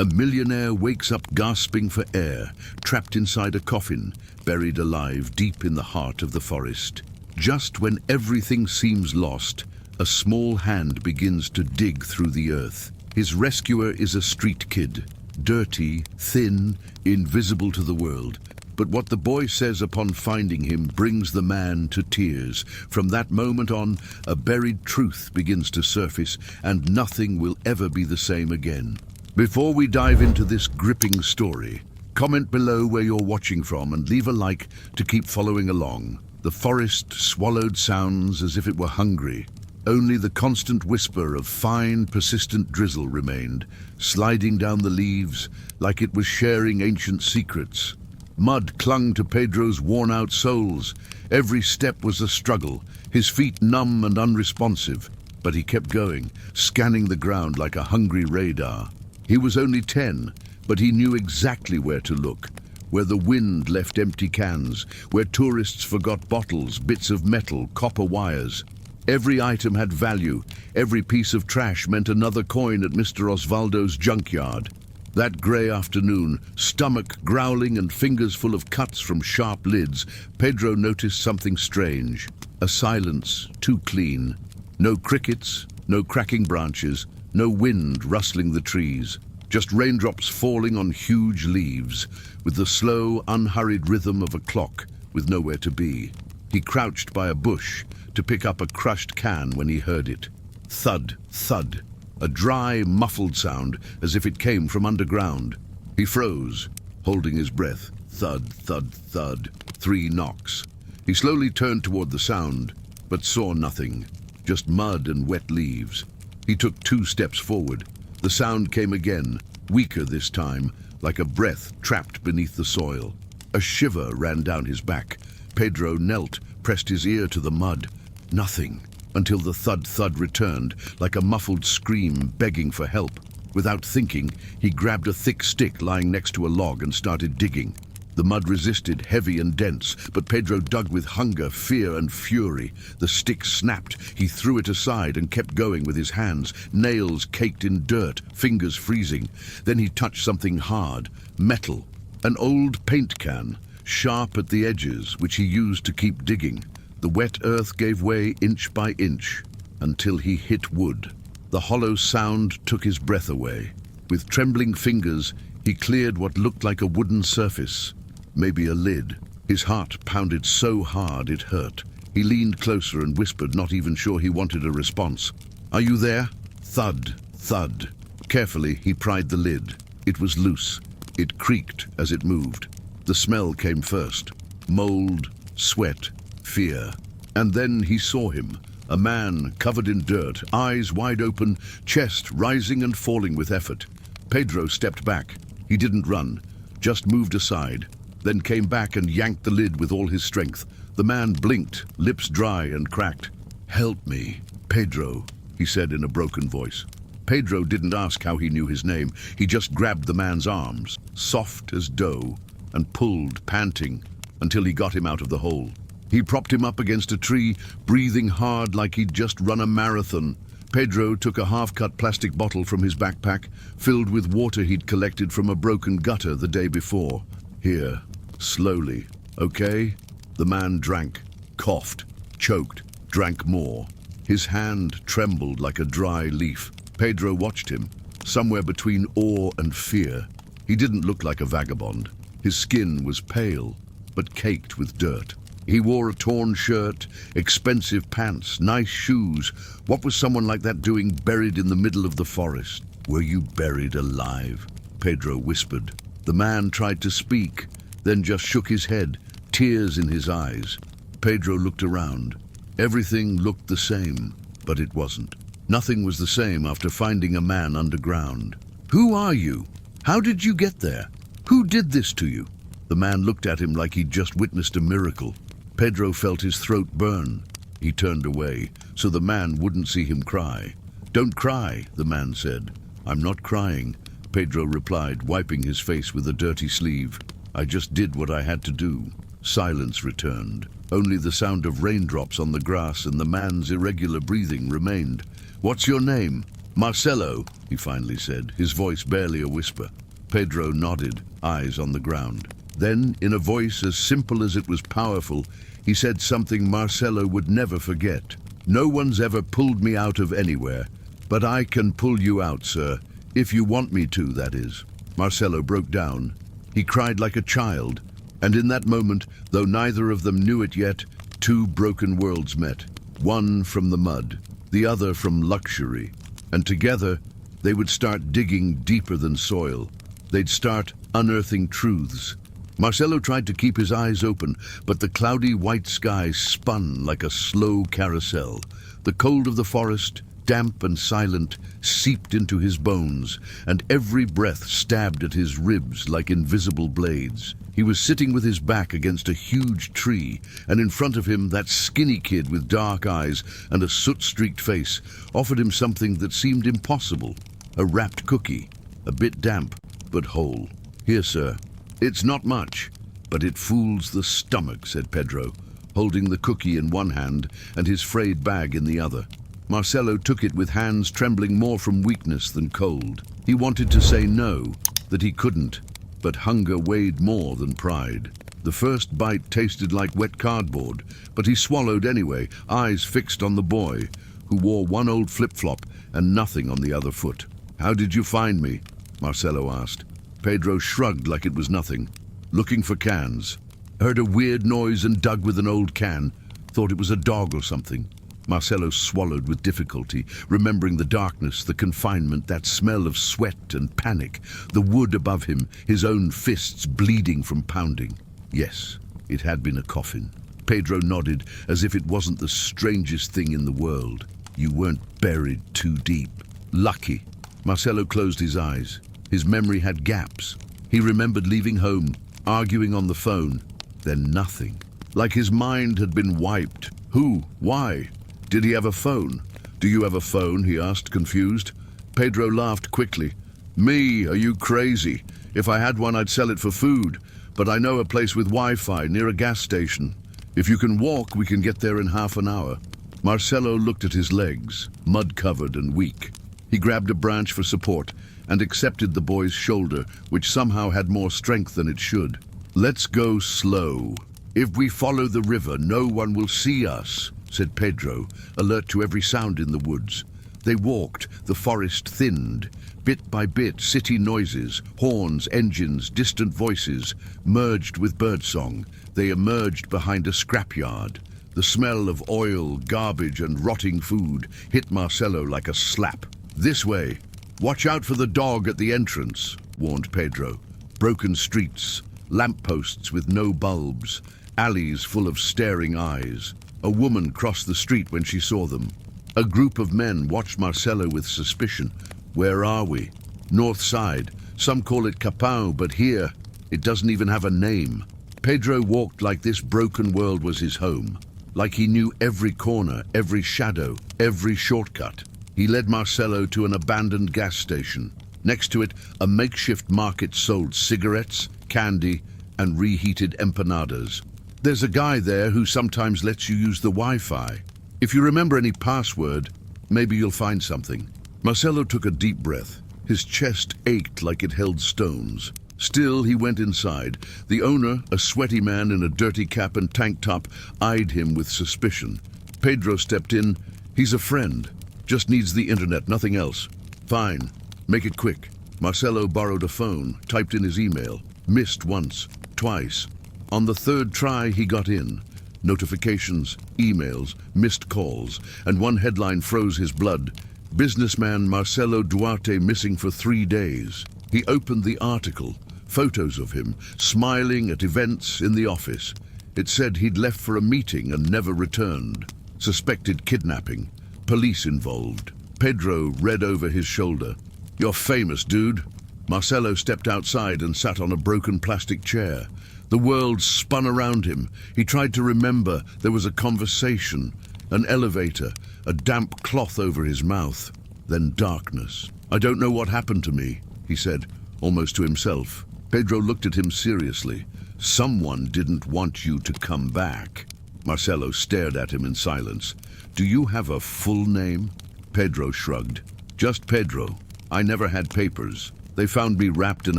A millionaire wakes up gasping for air, trapped inside a coffin, buried alive deep in the heart of the forest. Just when everything seems lost, a small hand begins to dig through the earth. His rescuer is a street kid, dirty, thin, invisible to the world. But what the boy says upon finding him brings the man to tears. From that moment on, a buried truth begins to surface, and nothing will ever be the same again. Before we dive into this gripping story, comment below where you're watching from and leave a like to keep following along. The forest swallowed sounds as if it were hungry. Only the constant whisper of fine, persistent drizzle remained, sliding down the leaves like it was sharing ancient secrets. Mud clung to Pedro's worn-out soles. Every step was a struggle, his feet numb and unresponsive. But he kept going, scanning the ground like a hungry radar. He was only 10, but he knew exactly where to look. Where the wind left empty cans, where tourists forgot bottles, bits of metal, copper wires. Every item had value. Every piece of trash meant another coin at Mr. Osvaldo's junkyard. That grey afternoon, stomach growling and fingers full of cuts from sharp lids, Pedro noticed something strange. A silence too clean. No crickets, no cracking branches, no wind rustling the trees. Just raindrops falling on huge leaves, with the slow, unhurried rhythm of a clock with nowhere to be. He crouched by a bush to pick up a crushed can when he heard it. Thud, thud. A dry, muffled sound, as if it came from underground. He froze, holding his breath. Thud, thud, thud. 3 knocks. He slowly turned toward the sound, but saw nothing. Just mud and wet leaves. He took 2 steps forward. The sound came again, weaker this time, like a breath trapped beneath the soil. A shiver ran down his back. Pedro knelt, pressed his ear to the mud. Nothing. Until the thud-thud returned, like a muffled scream begging for help. Without thinking, he grabbed a thick stick lying next to a log and started digging. The mud resisted, heavy and dense, but Pedro dug with hunger, fear and fury. The stick snapped. He threw it aside and kept going with his hands, nails caked in dirt, fingers freezing. Then he touched something hard, metal, an old paint can, sharp at the edges, which he used to keep digging. The wet earth gave way inch by inch, until he hit wood. The hollow sound took his breath away. With trembling fingers, he cleared what looked like a wooden surface. Maybe a lid. His heart pounded so hard it hurt. He leaned closer and whispered, not even sure he wanted a response. "Are you there?" Thud, thud. Carefully, he pried the lid. It was loose. It creaked as it moved. The smell came first. Mold, sweat, fear. And then he saw him. A man covered in dirt, eyes wide open, chest rising and falling with effort. Pedro stepped back. He didn't run, just moved aside, then came back and yanked the lid with all his strength. The man blinked, lips dry and cracked. "Help me, Pedro," he said in a broken voice. Pedro didn't ask how he knew his name. He just grabbed the man's arms, soft as dough, and pulled, panting, until he got him out of the hole. He propped him up against a tree, breathing hard like he'd just run a marathon. Pedro took a half-cut plastic bottle from his backpack, filled with water he'd collected from a broken gutter the day before. "Here, slowly, okay?" The man drank, coughed, choked, drank more. His hand trembled like a dry leaf. Pedro watched him, somewhere between awe and fear. He didn't look like a vagabond. His skin was pale, but caked with dirt. He wore a torn shirt, expensive pants, nice shoes. What was someone like that doing buried in the middle of the forest? "Were you buried alive?" Pedro whispered. The man tried to speak, then just shook his head, tears in his eyes. Pedro looked around. Everything looked the same, but it wasn't. Nothing was the same after finding a man underground. "Who are you? How did you get there? Who did this to you?" The man looked at him like he'd just witnessed a miracle. Pedro felt his throat burn. He turned away, so the man wouldn't see him cry. "Don't cry," the man said. "I'm not crying," Pedro replied, wiping his face with a dirty sleeve. "I just did what I had to do." Silence returned. Only the sound of raindrops on the grass and the man's irregular breathing remained. "What's your name?" "Marcelo," he finally said, his voice barely a whisper. Pedro nodded, eyes on the ground. Then, in a voice as simple as it was powerful, he said something Marcelo would never forget. "No one's ever pulled me out of anywhere, but I can pull you out, sir. If you want me to, that is." Marcelo broke down. He cried like a child, and in that moment, though neither of them knew it yet, two broken worlds met. One from the mud, the other from luxury. And together, they would start digging deeper than soil. They'd start unearthing truths. Marcelo tried to keep his eyes open, but the cloudy white sky spun like a slow carousel. The cold of the forest, damp and silent, seeped into his bones, and every breath stabbed at his ribs like invisible blades. He was sitting with his back against a huge tree, and in front of him that skinny kid with dark eyes and a soot-streaked face offered him something that seemed impossible. A wrapped cookie, a bit damp, but whole. "Here, sir. It's not much, but it fools the stomach," said Pedro, holding the cookie in one hand and his frayed bag in the other. Marcelo took it with hands trembling more from weakness than cold. He wanted to say no, that he couldn't, but hunger weighed more than pride. The first bite tasted like wet cardboard, but he swallowed anyway, eyes fixed on the boy, who wore one old flip-flop and nothing on the other foot. "How did you find me?" Marcelo asked. Pedro shrugged like it was nothing. "Looking for cans. Heard a weird noise and dug with an old can. Thought it was a dog or something." Marcelo swallowed with difficulty, remembering the darkness, the confinement, that smell of sweat and panic, the wood above him, his own fists bleeding from pounding. Yes, it had been a coffin. Pedro nodded, as if it wasn't the strangest thing in the world. "You weren't buried too deep." "Lucky." Marcelo closed his eyes. His memory had gaps. He remembered leaving home, arguing on the phone, then nothing. Like his mind had been wiped. Who? Why? Did he have a phone? "Do you have a phone?" he asked, confused. Pedro laughed quickly. "Me? Are you crazy? If I had one, I'd sell it for food. But I know a place with Wi-Fi near a gas station. If you can walk, we can get there in half an hour." Marcelo looked at his legs, mud-covered and weak. He grabbed a branch for support and accepted the boy's shoulder, which somehow had more strength than it should. "Let's go slow. If we follow the river, no one will see us," said Pedro, alert to every sound in the woods. They walked, the forest thinned. Bit by bit, city noises, horns, engines, distant voices, merged with birdsong. They emerged behind a scrapyard. The smell of oil, garbage, and rotting food hit Marcelo like a slap. "This way. Watch out for the dog at the entrance," warned Pedro. Broken streets, lampposts with no bulbs, alleys full of staring eyes. A woman crossed the street when she saw them. A group of men watched Marcelo with suspicion. "Where are we?" "North side. Some call it Capão, but here, it doesn't even have a name." Pedro walked like this broken world was his home, like he knew every corner, every shadow, every shortcut. He led Marcelo to an abandoned gas station. Next to it, a makeshift market sold cigarettes, candy, and reheated empanadas. "There's a guy there who sometimes lets you use the Wi-Fi. If you remember any password, maybe you'll find something." Marcelo took a deep breath. His chest ached like it held stones. Still, he went inside. The owner, a sweaty man in a dirty cap and tank top, eyed him with suspicion. Pedro stepped in. "He's a friend. Just needs the internet, nothing else." "Fine. Make it quick." Marcelo borrowed a phone, typed in his email. Missed once, twice. On the third try, he got in. Notifications, emails, missed calls, and one headline froze his blood. "Businessman Marcelo Duarte missing for 3 days." He opened the article. Photos of him, smiling at events in the office. It said he'd left for a meeting and never returned. Suspected kidnapping. Police involved. Pedro read over his shoulder. "You're famous, dude." Marcelo stepped outside and sat on a broken plastic chair. The world spun around him. He tried to remember. There was a conversation, an elevator, a damp cloth over his mouth. Then darkness. "I don't know what happened to me," he said, almost to himself. Pedro looked at him seriously. "Someone didn't want you to come back." Marcelo stared at him in silence. "Do you have a full name?" Pedro shrugged. Just Pedro. I never had papers. They found me wrapped in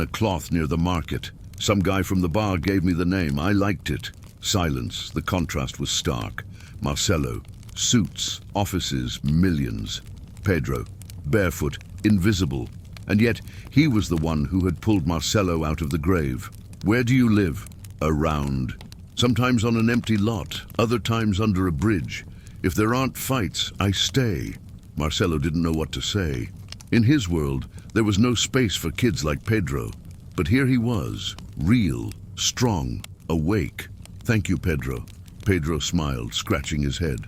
a cloth near the market. Some guy from the bar gave me the name. I liked it. Silence. The contrast was stark. Marcelo. Suits. Offices. Millions. Pedro. Barefoot. Invisible. And yet, he was the one who had pulled Marcelo out of the grave. Where do you live? Around. Sometimes on an empty lot, other times under a bridge. If there aren't fights, I stay. Marcelo didn't know what to say. In his world, there was no space for kids like Pedro. But here he was, real, strong, awake. Thank you, Pedro. Pedro smiled, scratching his head.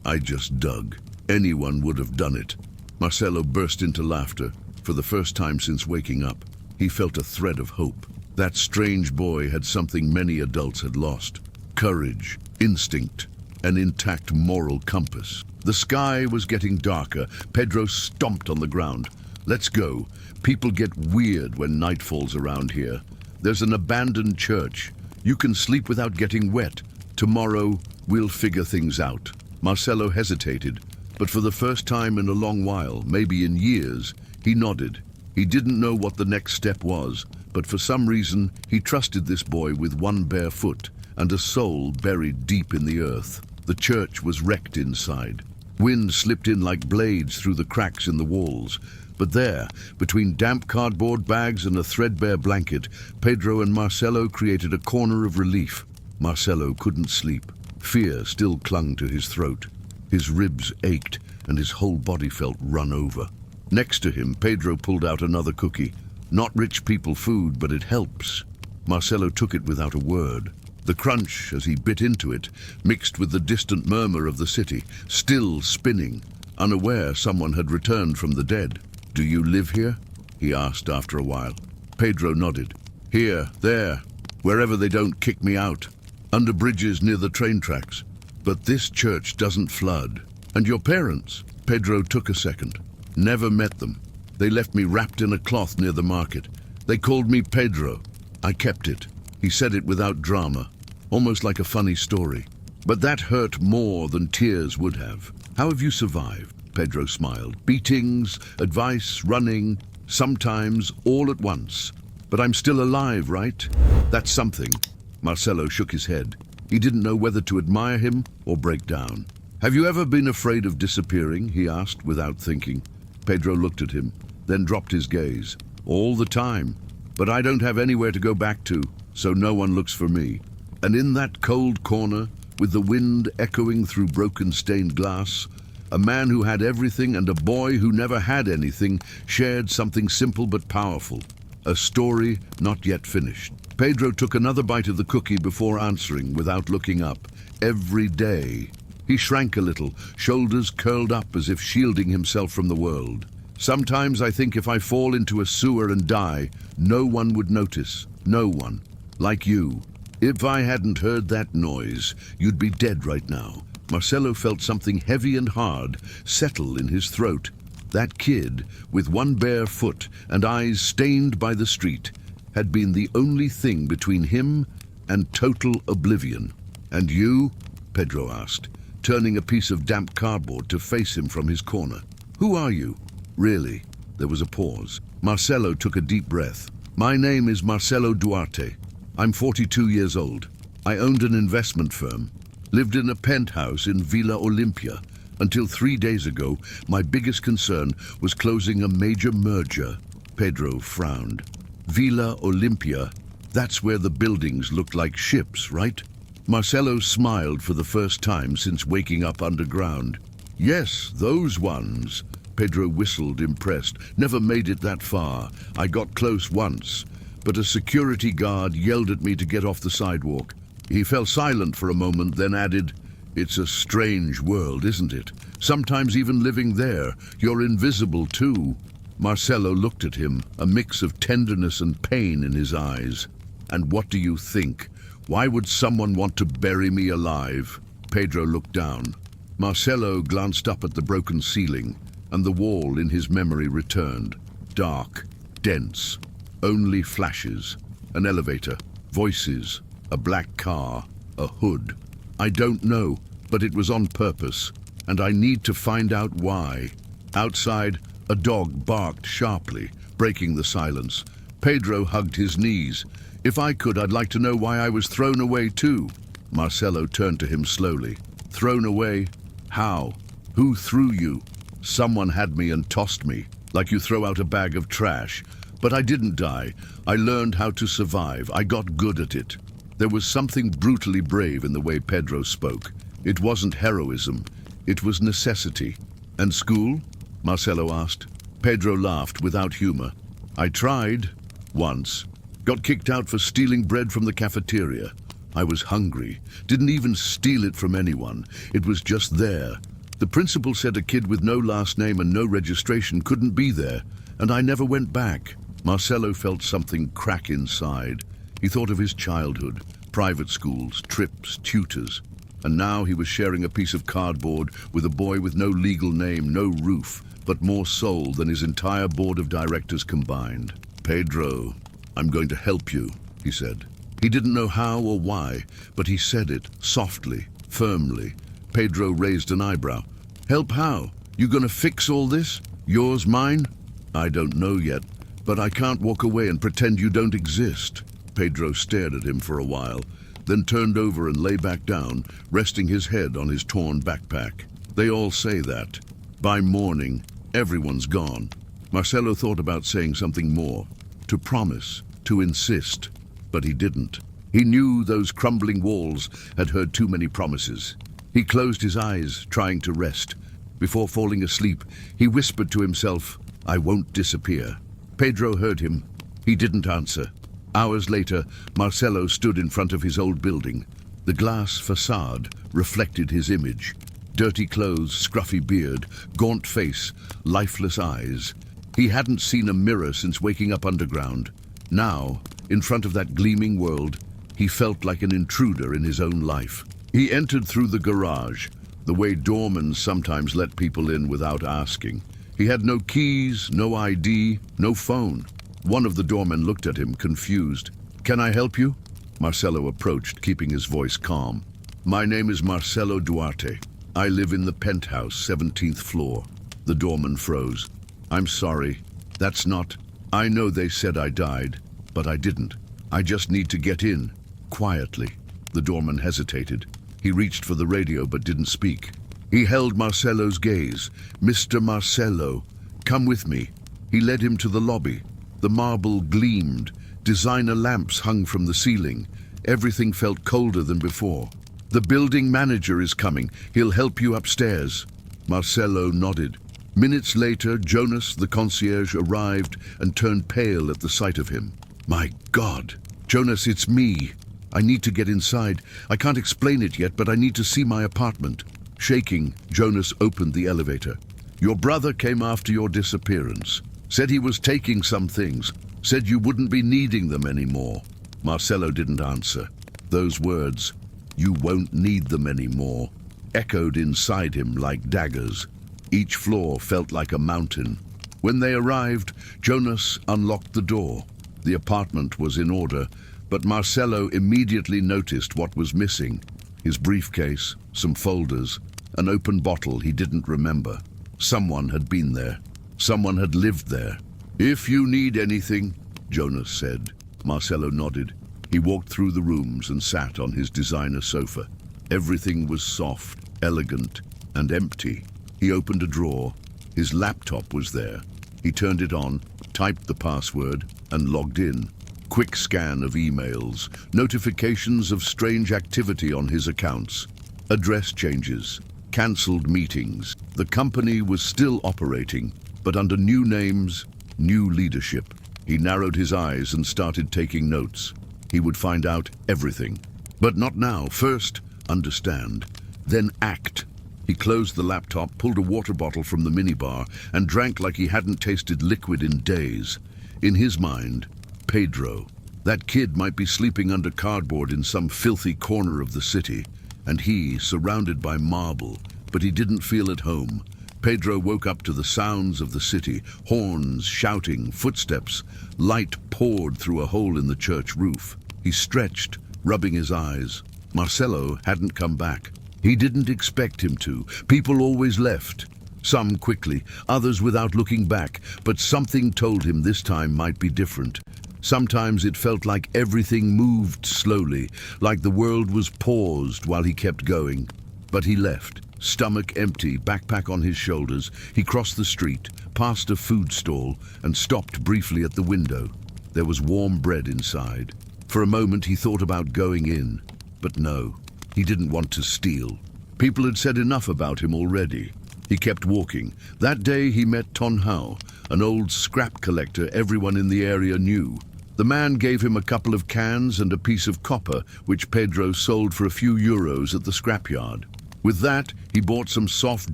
I just dug. Anyone would have done it. Marcelo burst into laughter. For the first time since waking up, he felt a thread of hope. That strange boy had something many adults had lost. Courage, instinct, an intact moral compass. The sky was getting darker. Pedro stomped on the ground. Let's go. People get weird when night falls around here. There's an abandoned church. You can sleep without getting wet. Tomorrow, we'll figure things out. Marcelo hesitated, but for the first time in a long while, maybe in years, he nodded. He didn't know what the next step was, but for some reason, he trusted this boy with one bare foot and a soul buried deep in the earth. The church was wrecked inside. Wind slipped in like blades through the cracks in the walls. But there, between damp cardboard bags and a threadbare blanket, Pedro and Marcelo created a corner of relief. Marcelo couldn't sleep. Fear still clung to his throat. His ribs ached, and his whole body felt run over. Next to him, Pedro pulled out another cookie. Not rich people food, but it helps. Marcelo took it without a word. The crunch, as he bit into it, mixed with the distant murmur of the city, still spinning, unaware someone had returned from the dead. "Do you live here?" he asked after a while. Pedro nodded. "Here, there, wherever they don't kick me out. Under bridges near the train tracks. But this church doesn't flood. And your parents?" Pedro took a second. "Never met them. They left me wrapped in a cloth near the market. They called me Pedro. I kept it." He said it without drama, almost like a funny story. But that hurt more than tears would have. "How have you survived?" Pedro smiled. "Beatings, advice, running, sometimes all at once. But I'm still alive, right? That's something." Marcelo shook his head. He didn't know whether to admire him or break down. "Have you ever been afraid of disappearing?" he asked without thinking. Pedro looked at him, then dropped his gaze. "All the time. But I don't have anywhere to go back to, so no one looks for me." And in that cold corner, with the wind echoing through broken stained glass, a man who had everything and a boy who never had anything shared something simple but powerful. A story not yet finished. Pedro took another bite of the cookie before answering, without looking up. Every day. He shrank a little, shoulders curled up as if shielding himself from the world. "Sometimes I think if I fall into a sewer and die, no one would notice. No one. Like you. If I hadn't heard that noise, you'd be dead right now." Marcelo felt something heavy and hard settle in his throat. That kid, with one bare foot and eyes stained by the street, had been the only thing between him and total oblivion. "And you?" Pedro asked, turning a piece of damp cardboard to face him from his corner. "Who are you?" "Really?" There was a pause. Marcelo took a deep breath. "My name is Marcelo Duarte. I'm 42 years old. I owned an investment firm. Lived in a penthouse in Villa Olympia. Until 3 days ago, my biggest concern was closing a major merger." Pedro frowned. "Villa Olympia, that's where the buildings looked like ships, right?" Marcelo smiled for the first time since waking up underground. "Yes, those ones." Pedro whistled, impressed. "Never made it that far. I got close once, but a security guard yelled at me to get off the sidewalk." He fell silent for a moment, then added, "It's a strange world, isn't it? Sometimes even living there, you're invisible too." Marcelo looked at him, a mix of tenderness and pain in his eyes. "And what do you think? Why would someone want to bury me alive?" Pedro looked down. Marcelo glanced up at the broken ceiling, and the wall in his memory returned. Dark, dense, only flashes. An elevator, voices, a black car, a hood. "I don't know, but it was on purpose, and I need to find out why." Outside, a dog barked sharply, breaking the silence. Pedro hugged his knees. "If I could, I'd like to know why I was thrown away too." Marcelo turned to him slowly. "Thrown away? How? Who threw you?" "Someone had me and tossed me, like you throw out a bag of trash. But I didn't die. I learned how to survive. I got good at it." There was something brutally brave in the way Pedro spoke. It wasn't heroism. It was necessity. "And school?" Marcelo asked. Pedro laughed without humor. "I tried. Once. Got kicked out for stealing bread from the cafeteria. I was hungry. Didn't even steal it from anyone. It was just there. The principal said a kid with no last name and no registration couldn't be there, and I never went back." Marcelo felt something crack inside. He thought of his childhood, private schools, trips, tutors, and now he was sharing a piece of cardboard with a boy with no legal name, no roof, but more soul than his entire board of directors combined. "Pedro, I'm going to help you," he said. He didn't know how or why, but he said it softly, firmly. Pedro raised an eyebrow. "Help how? You gonna fix all this? Yours, mine?" "I don't know yet, but I can't walk away and pretend you don't exist." Pedro stared at him for a while, then turned over and lay back down, resting his head on his torn backpack. "They all say that. By morning, everyone's gone." Marcelo thought about saying something more, to promise, to insist, but he didn't. He knew those crumbling walls had heard too many promises. He closed his eyes, trying to rest. Before falling asleep, he whispered to himself, "I won't disappear." Pedro heard him. He didn't answer. Hours later, Marcelo stood in front of his old building. The glass facade reflected his image. Dirty clothes, scruffy beard, gaunt face, lifeless eyes. He hadn't seen a mirror since waking up underground. Now, in front of that gleaming world, he felt like an intruder in his own life. He entered through the garage, the way doormen sometimes let people in without asking. He had no keys, no ID, no phone. One of the doormen looked at him, confused. "Can I help you?" Marcelo approached, keeping his voice calm. "My name is Marcelo Duarte. I live in the penthouse, 17th floor." The doorman froze. "I'm sorry. That's not... I know they said I died, but I didn't. I just need to get in." Quietly. The doorman hesitated. He reached for the radio but didn't speak. He held Marcelo's gaze. "Mr. Marcelo, come with me." He led him to the lobby. The marble gleamed. Designer lamps hung from the ceiling. Everything felt colder than before. "The building manager is coming. He'll help you upstairs." Marcelo nodded. Minutes later, Jonas, the concierge, arrived and turned pale at the sight of him. "My God! Jonas, it's me. I need to get inside. I can't explain it yet, but I need to see my apartment." Shaking, Jonas opened the elevator. "Your brother came after your disappearance. Said he was taking some things. Said you wouldn't be needing them anymore." Marcelo didn't answer. Those words, "You won't need them anymore," echoed inside him like daggers. Each floor felt like a mountain. When they arrived, Jonas unlocked the door. The apartment was in order, but Marcelo immediately noticed what was missing. His briefcase, some folders, an open bottle he didn't remember. Someone had been there. Someone had lived there. "If you need anything," Jonas said. Marcelo nodded. He walked through the rooms and sat on his designer sofa. Everything was soft, elegant, and empty. He opened a drawer. His laptop was there. He turned it on, typed the password, and logged in. Quick scan of emails, notifications of strange activity on his accounts, address changes, cancelled meetings. The company was still operating, but under new names, new leadership. He narrowed his eyes and started taking notes. He would find out everything. But not now. First, understand, then act. He closed the laptop, pulled a water bottle from the minibar, and drank like he hadn't tasted liquid in days. In his mind, Pedro. That kid might be sleeping under cardboard in some filthy corner of the city, and he, surrounded by marble, but he didn't feel at home. Pedro woke up to the sounds of the city, horns, shouting, footsteps. Light poured through a hole in the church roof. He stretched, rubbing his eyes. Marcelo hadn't come back. He didn't expect him to. People always left. Some quickly, others without looking back, but something told him this time might be different. Sometimes it felt like everything moved slowly, like the world was paused while he kept going. But he left, stomach empty, backpack on his shoulders. He crossed the street, past a food stall, and stopped briefly at the window. There was warm bread inside. For a moment he thought about going in, but no, he didn't want to steal. People had said enough about him already. He kept walking. That day he met Ton Hao, an old scrap collector everyone in the area knew. The man gave him a couple of cans and a piece of copper, which Pedro sold for a few euros at the scrapyard. With that, he bought some soft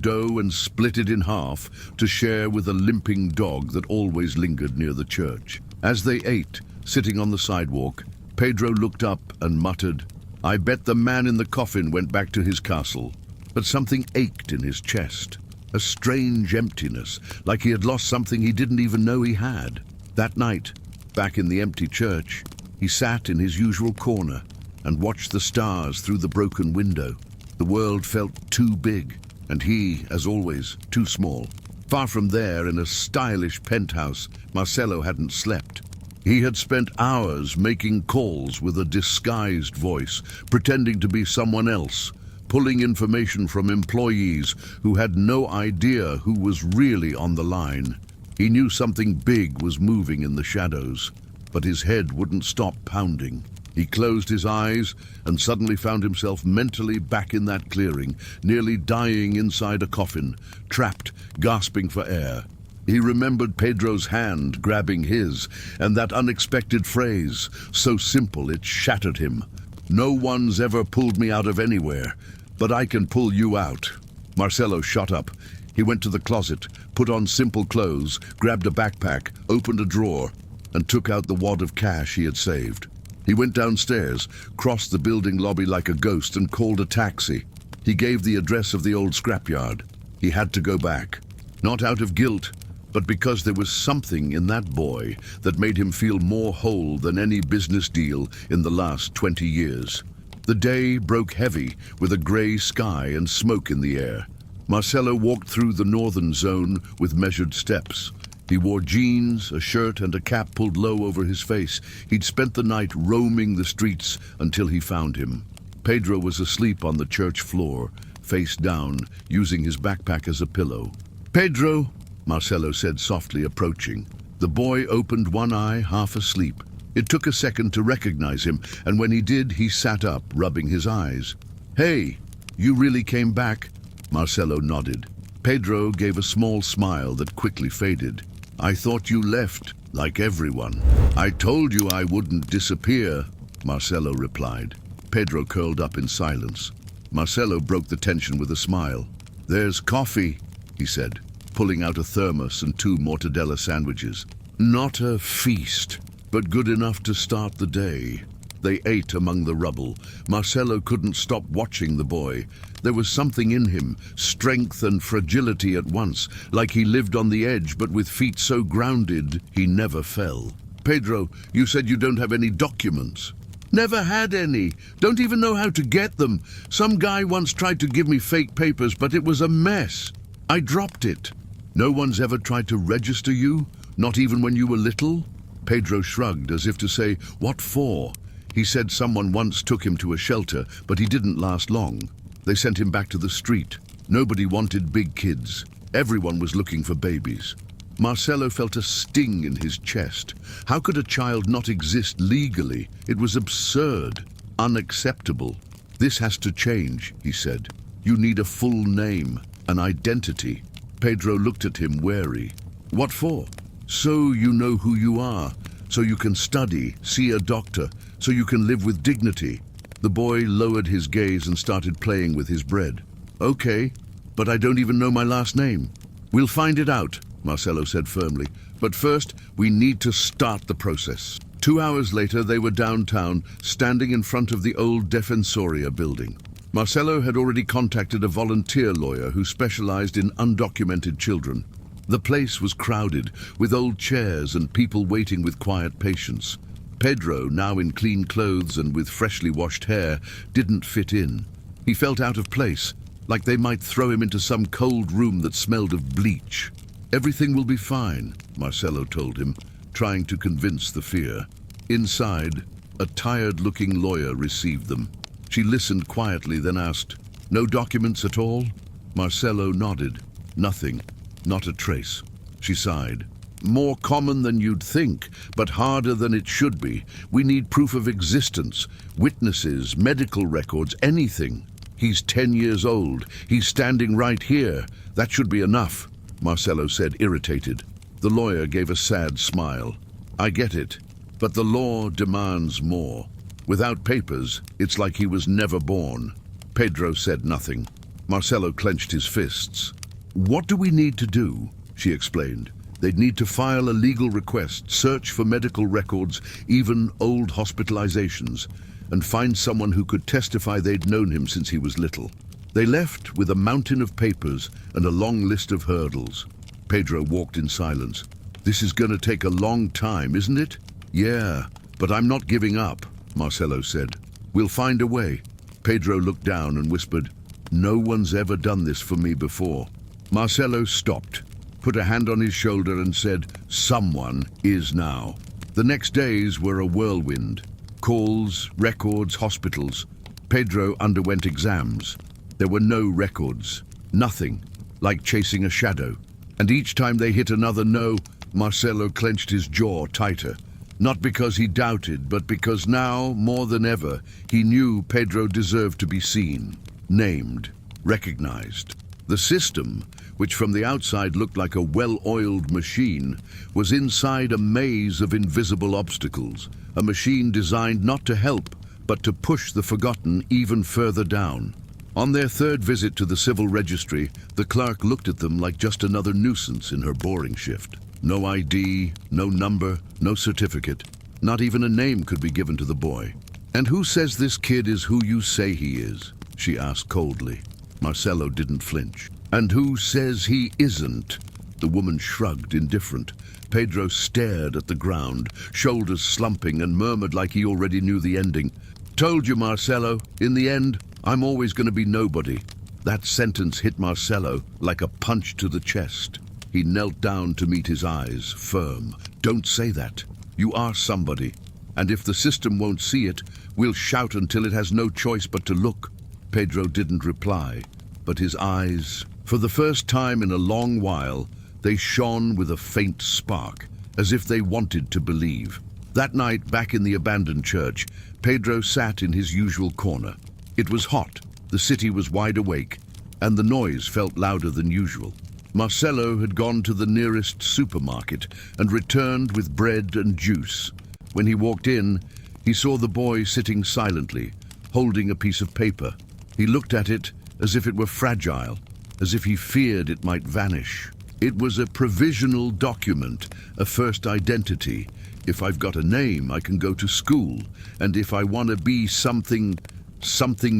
dough and split it in half to share with a limping dog that always lingered near the church. As they ate, sitting on the sidewalk, Pedro looked up and muttered, "I bet the man in the coffin went back to his castle." But something ached in his chest. A strange emptiness, like he had lost something he didn't even know he had. That night, back in the empty church, he sat in his usual corner and watched the stars through the broken window. The world felt too big, and he, as always, too small. Far from there, in a stylish penthouse, Marcelo hadn't slept. He had spent hours making calls with a disguised voice, pretending to be someone else, pulling information from employees who had no idea who was really on the line. He knew something big was moving in the shadows, but his head wouldn't stop pounding. He closed his eyes and suddenly found himself mentally back in that clearing, nearly dying inside a coffin, trapped, gasping for air. He remembered Pedro's hand grabbing his, and that unexpected phrase, so simple it shattered him. "No one's ever pulled me out of anywhere, but I can pull you out." Marcelo shot up. He went to the closet, put on simple clothes, grabbed a backpack, opened a drawer, and took out the wad of cash he had saved. He went downstairs, crossed the building lobby like a ghost, and called a taxi. He gave the address of the old scrapyard. He had to go back. Not out of guilt, but because there was something in that boy that made him feel more whole than any business deal in the last 20 years. The day broke heavy, with a grey sky and smoke in the air. Marcelo walked through the northern zone with measured steps. He wore jeans, a shirt, and a cap pulled low over his face. He'd spent the night roaming the streets until he found him. Pedro was asleep on the church floor, face down, using his backpack as a pillow. "Pedro," Marcelo said softly, approaching. The boy opened one eye, half asleep. It took a second to recognize him, and when he did, he sat up, rubbing his eyes. "Hey, you really came back?" Marcelo nodded. Pedro gave a small smile that quickly faded. "I thought you left, like everyone." "I told you I wouldn't disappear," Marcelo replied. Pedro curled up in silence. Marcelo broke the tension with a smile. "There's coffee," he said, pulling out a thermos and 2 mortadella sandwiches. Not a feast, but good enough to start the day. They ate among the rubble. Marcelo couldn't stop watching the boy. There was something in him, strength and fragility at once, like he lived on the edge, but with feet so grounded he never fell. "Pedro, you said you don't have any documents." "Never had any. Don't even know how to get them. Some guy once tried to give me fake papers, but it was a mess. I dropped it." "No one's ever tried to register you? Not even when you were little?" Pedro shrugged, as if to say, "What for?" He said someone once took him to a shelter, but he didn't last long. They sent him back to the street. Nobody wanted big kids. Everyone was looking for babies. Marcelo felt a sting in his chest. How could a child not exist legally? It was absurd, unacceptable. "This has to change," he said. "You need a full name, an identity." Pedro looked at him wary. "What for?" "So you know who you are, so you can study, see a doctor, so you can live with dignity." The boy lowered his gaze and started playing with his bread. "Okay, but I don't even know my last name." "We'll find it out," Marcelo said firmly. "But first, we need to start the process." 2 hours later, they were downtown, standing in front of the old Defensoria building. Marcelo had already contacted a volunteer lawyer who specialized in undocumented children. The place was crowded, with old chairs and people waiting with quiet patience. Pedro, now in clean clothes and with freshly washed hair, didn't fit in. He felt out of place. like they might throw him into some cold room that smelled of bleach. "Everything will be fine," Marcelo told him, trying to convince the fear. Inside, a tired-looking lawyer received them. She listened quietly, then asked, "No documents at all?" Marcelo nodded. "Nothing. Not a trace." She sighed. "More common than you'd think, but harder than it should be. We need proof of existence, witnesses, medical records, anything. He's 10 years old. He's standing right here. That should be enough," Marcelo said, irritated. The lawyer gave a sad smile. "I get it, but the law demands more. Without papers, it's like he was never born." Pedro said nothing. Marcelo clenched his fists. "What do we need to do?" she explained. "They'd need to file a legal request, search for medical records, even old hospitalizations, and find someone who could testify they'd known him since he was little." They left with a mountain of papers and a long list of hurdles. Pedro walked in silence. "This is going to take a long time, isn't it?" "Yeah, but I'm not giving up," Marcelo said. "We'll find a way." Pedro looked down and whispered, "No one's ever done this for me before." Marcelo stopped, put a hand on his shoulder and said, "Someone is now." The next days were a whirlwind. Calls, records, hospitals. Pedro underwent exams. There were no records. Nothing. Like chasing a shadow. And each time they hit another no, Marcelo clenched his jaw tighter. Not because he doubted, but because now, more than ever, he knew Pedro deserved to be seen, named, recognized. The system, which from the outside looked like a well-oiled machine, was inside a maze of invisible obstacles, a machine designed not to help, but to push the forgotten even further down. On their third visit to the civil registry, the clerk looked at them like just another nuisance in her boring shift. No ID, no number, no certificate. Not even a name could be given to the boy. "And who says this kid is who you say he is?" she asked coldly. Marcelo didn't flinch. "And who says he isn't?" The woman shrugged, indifferent. Pedro stared at the ground, shoulders slumping, and murmured like he already knew the ending. "Told you, Marcelo. In the end, I'm always going to be nobody." That sentence hit Marcelo like a punch to the chest. He knelt down to meet his eyes, firm. "Don't say that. You are somebody. And if the system won't see it, we'll shout until it has no choice but to look." Pedro didn't reply, but his eyes, for the first time in a long while, they shone with a faint spark, as if they wanted to believe. That night, back in the abandoned church, Pedro sat in his usual corner. It was hot, the city was wide awake, and the noise felt louder than usual. Marcelo had gone to the nearest supermarket and returned with bread and juice. When he walked in, he saw the boy sitting silently, holding a piece of paper. He looked at it as if it were fragile, as if he feared it might vanish. It was a provisional document, a first identity. If I've got a name, I can go to school, and if I want to be something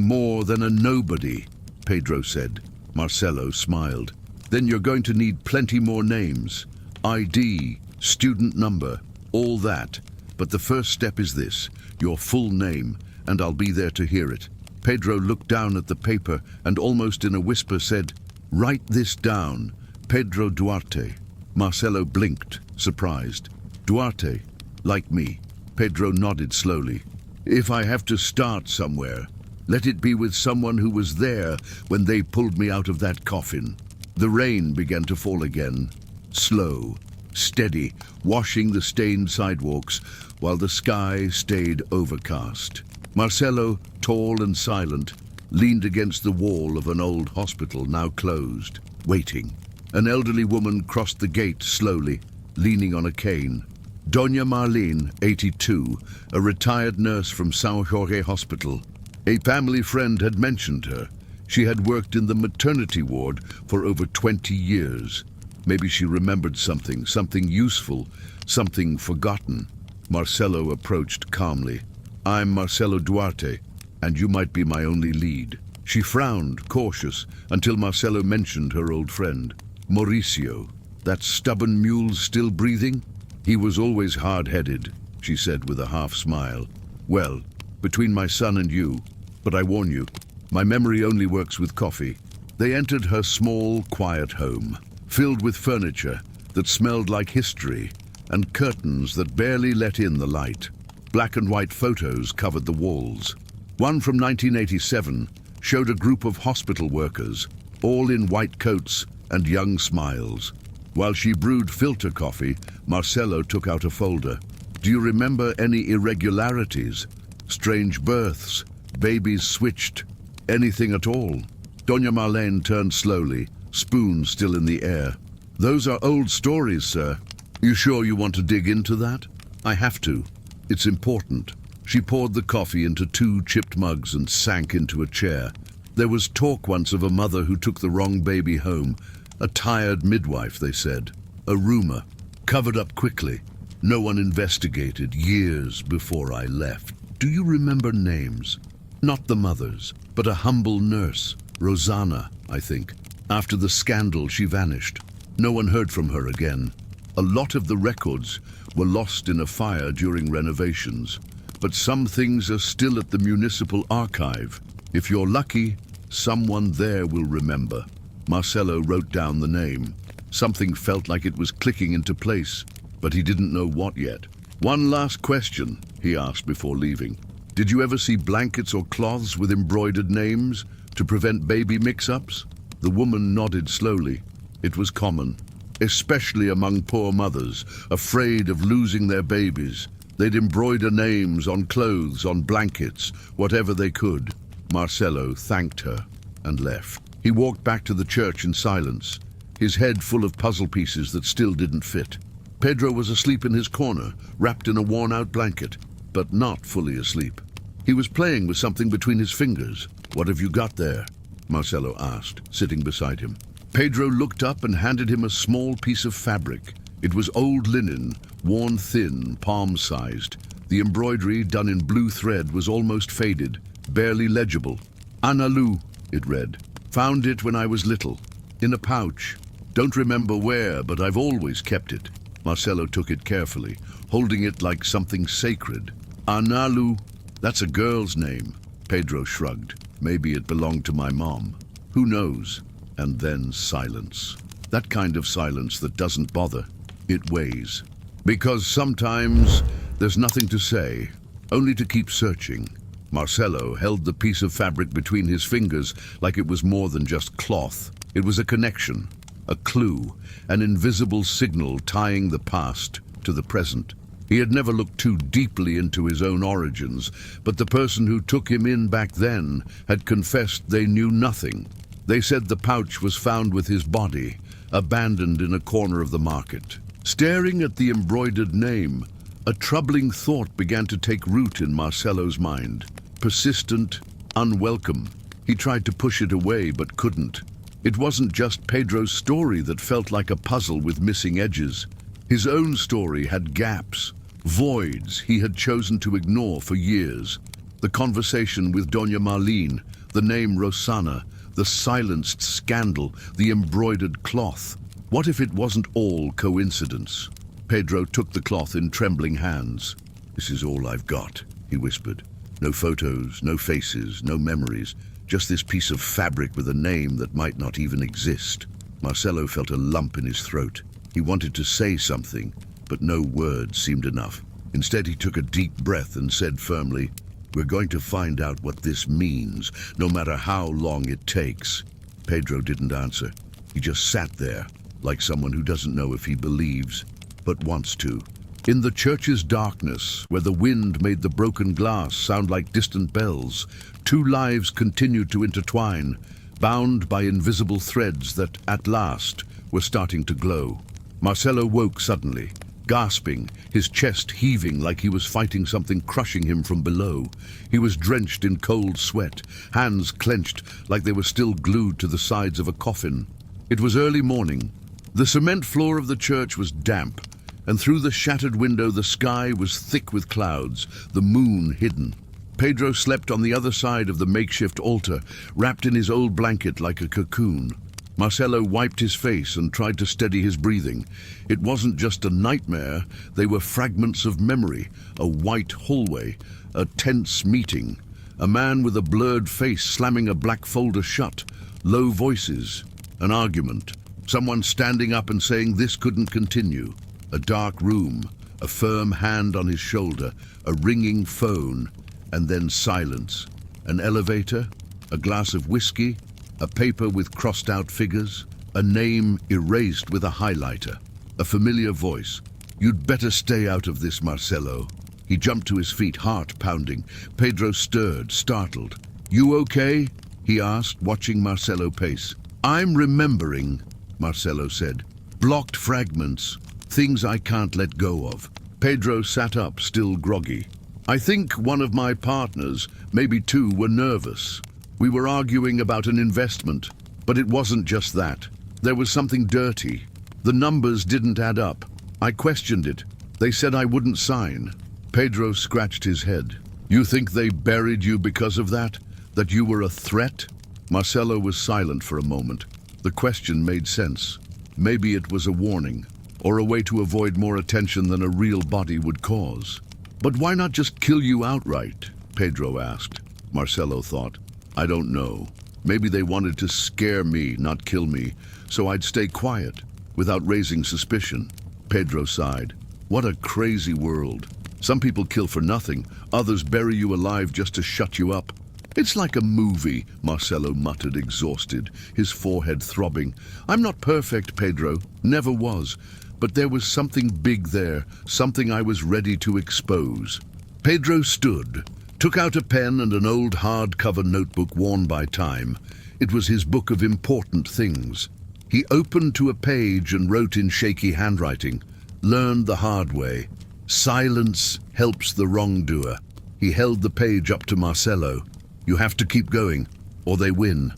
more than a nobody, Pedro said. Marcelo smiled. "Then you're going to need plenty more names. ID, student number, all that. But the first step is this, your full name, and I'll be there to hear it." Pedro looked down at the paper and almost in a whisper said, "Write this down, Pedro Duarte." Marcelo blinked, surprised. "Duarte, like me." Pedro nodded slowly. "If I have to start somewhere, let it be with someone who was there when they pulled me out of that coffin." The rain began to fall again, slow, steady, washing the stained sidewalks, while the sky stayed overcast. Marcelo, tall and silent, leaned against the wall of an old hospital now closed, waiting. An elderly woman crossed the gate slowly, leaning on a cane. Doña Marlene, 82, a retired nurse from São Jorge Hospital. A family friend had mentioned her. She had worked in the maternity ward for over 20 years. Maybe she remembered something useful, something forgotten. Marcelo approached calmly. "I'm Marcelo Duarte, and you might be my only lead." She frowned, cautious, until Marcelo mentioned her old friend. "Mauricio, that stubborn mule's still breathing?" "He was always hard-headed," she said with a half-smile. "Well, between my son and you, but I warn you, my memory only works with coffee. They entered her small, quiet home, filled with furniture that smelled like history and curtains that barely let in the light. Black and white photos covered the walls. One from 1987 showed a group of hospital workers, all in white coats and young smiles. While she brewed filter coffee, Marcelo took out a folder. Do you remember any irregularities? Strange births? Babies switched? Anything at all? Doña Marlene turned slowly, spoon still in the air. Those are old stories, sir. You sure you want to dig into that? I have to. It's important. She poured the coffee into 2 chipped mugs and sank into a chair. There was talk once of a mother who took the wrong baby home. A tired midwife, they said. A rumor. Covered up quickly. No one investigated years before I left. Do you remember names? Not the mothers, but a humble nurse. Rosanna, I think. After the scandal, she vanished. No one heard from her again. A lot of the records were lost in a fire during renovations. But some things are still at the municipal archive. If you're lucky, someone there will remember. Marcelo wrote down the name. Something felt like it was clicking into place, but he didn't know what yet. One last question, he asked before leaving. Did you ever see blankets or cloths with embroidered names to prevent baby mix-ups? The woman nodded slowly. It was common, especially among poor mothers, afraid of losing their babies. They'd embroider names on clothes, on blankets, whatever they could. Marcelo thanked her and left. He walked back to the church in silence, his head full of puzzle pieces that still didn't fit. Pedro was asleep in his corner, wrapped in a worn-out blanket, but not fully asleep. He was playing with something between his fingers. What have you got there? Marcelo asked, sitting beside him. Pedro looked up and handed him a small piece of fabric. It was old linen, worn thin, palm-sized. The embroidery, done in blue thread, was almost faded, barely legible. Analu, it read. Found it when I was little, in a pouch. Don't remember where, but I've always kept it. Marcelo took it carefully, holding it like something sacred. Analu, that's a girl's name. Pedro shrugged. Maybe it belonged to my mom. Who knows? And then silence. That kind of silence that doesn't bother. It weighs. Because sometimes there's nothing to say, only to keep searching. Marcelo held the piece of fabric between his fingers like it was more than just cloth. It was a connection, a clue, an invisible signal tying the past to the present. He had never looked too deeply into his own origins, but the person who took him in back then had confessed they knew nothing. They said the pouch was found with his body, abandoned in a corner of the market. Staring at the embroidered name, a troubling thought began to take root in Marcelo's mind. Persistent, unwelcome. He tried to push it away but couldn't. It wasn't just Pedro's story that felt like a puzzle with missing edges. His own story had gaps, voids he had chosen to ignore for years. The conversation with Doña Marlene, the name Rosanna, the silenced scandal, the embroidered cloth. What if it wasn't all coincidence? Pedro took the cloth in trembling hands. This is all I've got, he whispered. No photos, no faces, no memories, just this piece of fabric with a name that might not even exist. Marcelo felt a lump in his throat. He wanted to say something, but no words seemed enough. Instead, he took a deep breath and said firmly, "We're going to find out what this means, no matter how long it takes." Pedro didn't answer. He just sat there, like someone who doesn't know if he believes, but wants to. In the church's darkness, where the wind made the broken glass sound like distant bells, 2 lives continued to intertwine, bound by invisible threads that, at last, were starting to glow. Marcelo woke suddenly, gasping, his chest heaving like he was fighting something crushing him from below. He was drenched in cold sweat, hands clenched like they were still glued to the sides of a coffin. It was early morning. The cement floor of the church was damp, and through the shattered window the sky was thick with clouds, the moon hidden. Pedro slept on the other side of the makeshift altar, wrapped in his old blanket like a cocoon. Marcelo wiped his face and tried to steady his breathing. It wasn't just a nightmare, they were fragments of memory, a white hallway, a tense meeting, a man with a blurred face slamming a black folder shut, Low voices, an argument, someone standing up and saying this couldn't continue. A dark room, a firm hand on his shoulder, a ringing phone, and then silence. An elevator, a glass of whiskey, a paper with crossed-out figures, a name erased with a highlighter. A familiar voice. "You'd better stay out of this, Marcelo." He jumped to his feet, heart pounding. Pedro stirred, startled. "You okay?" he asked, watching Marcelo pace. "I'm remembering," Marcelo said. "Blocked fragments, things I can't let go of." Pedro sat up, still groggy. "I think one of my partners, maybe two, were nervous. We were arguing about an investment, but it wasn't just that. There was something dirty. The numbers didn't add up. I questioned it. They said I wouldn't sign." Pedro scratched his head. "You think they buried you because of that? That you were a threat?" Marcelo was silent for a moment. The question made sense. Maybe it was a warning, or a way to avoid more attention than a real body would cause. "But why not just kill you outright?" Pedro asked. Marcelo thought. "I don't know. Maybe they wanted to scare me, not kill me, so I'd stay quiet, without raising suspicion." Pedro sighed. "What a crazy world. Some people kill for nothing, others bury you alive just to shut you up." "It's like a movie," Marcelo muttered, exhausted, his forehead throbbing. "I'm not perfect, Pedro. Never was. But there was something big there, something I was ready to expose." Pedro stood, took out a pen and an old hardcover notebook worn by time. It was his book of important things. He opened to a page and wrote in shaky handwriting, "Learned the hard way. Silence helps the wrongdoer." He held the page up to Marcelo. "You have to keep going, or they win."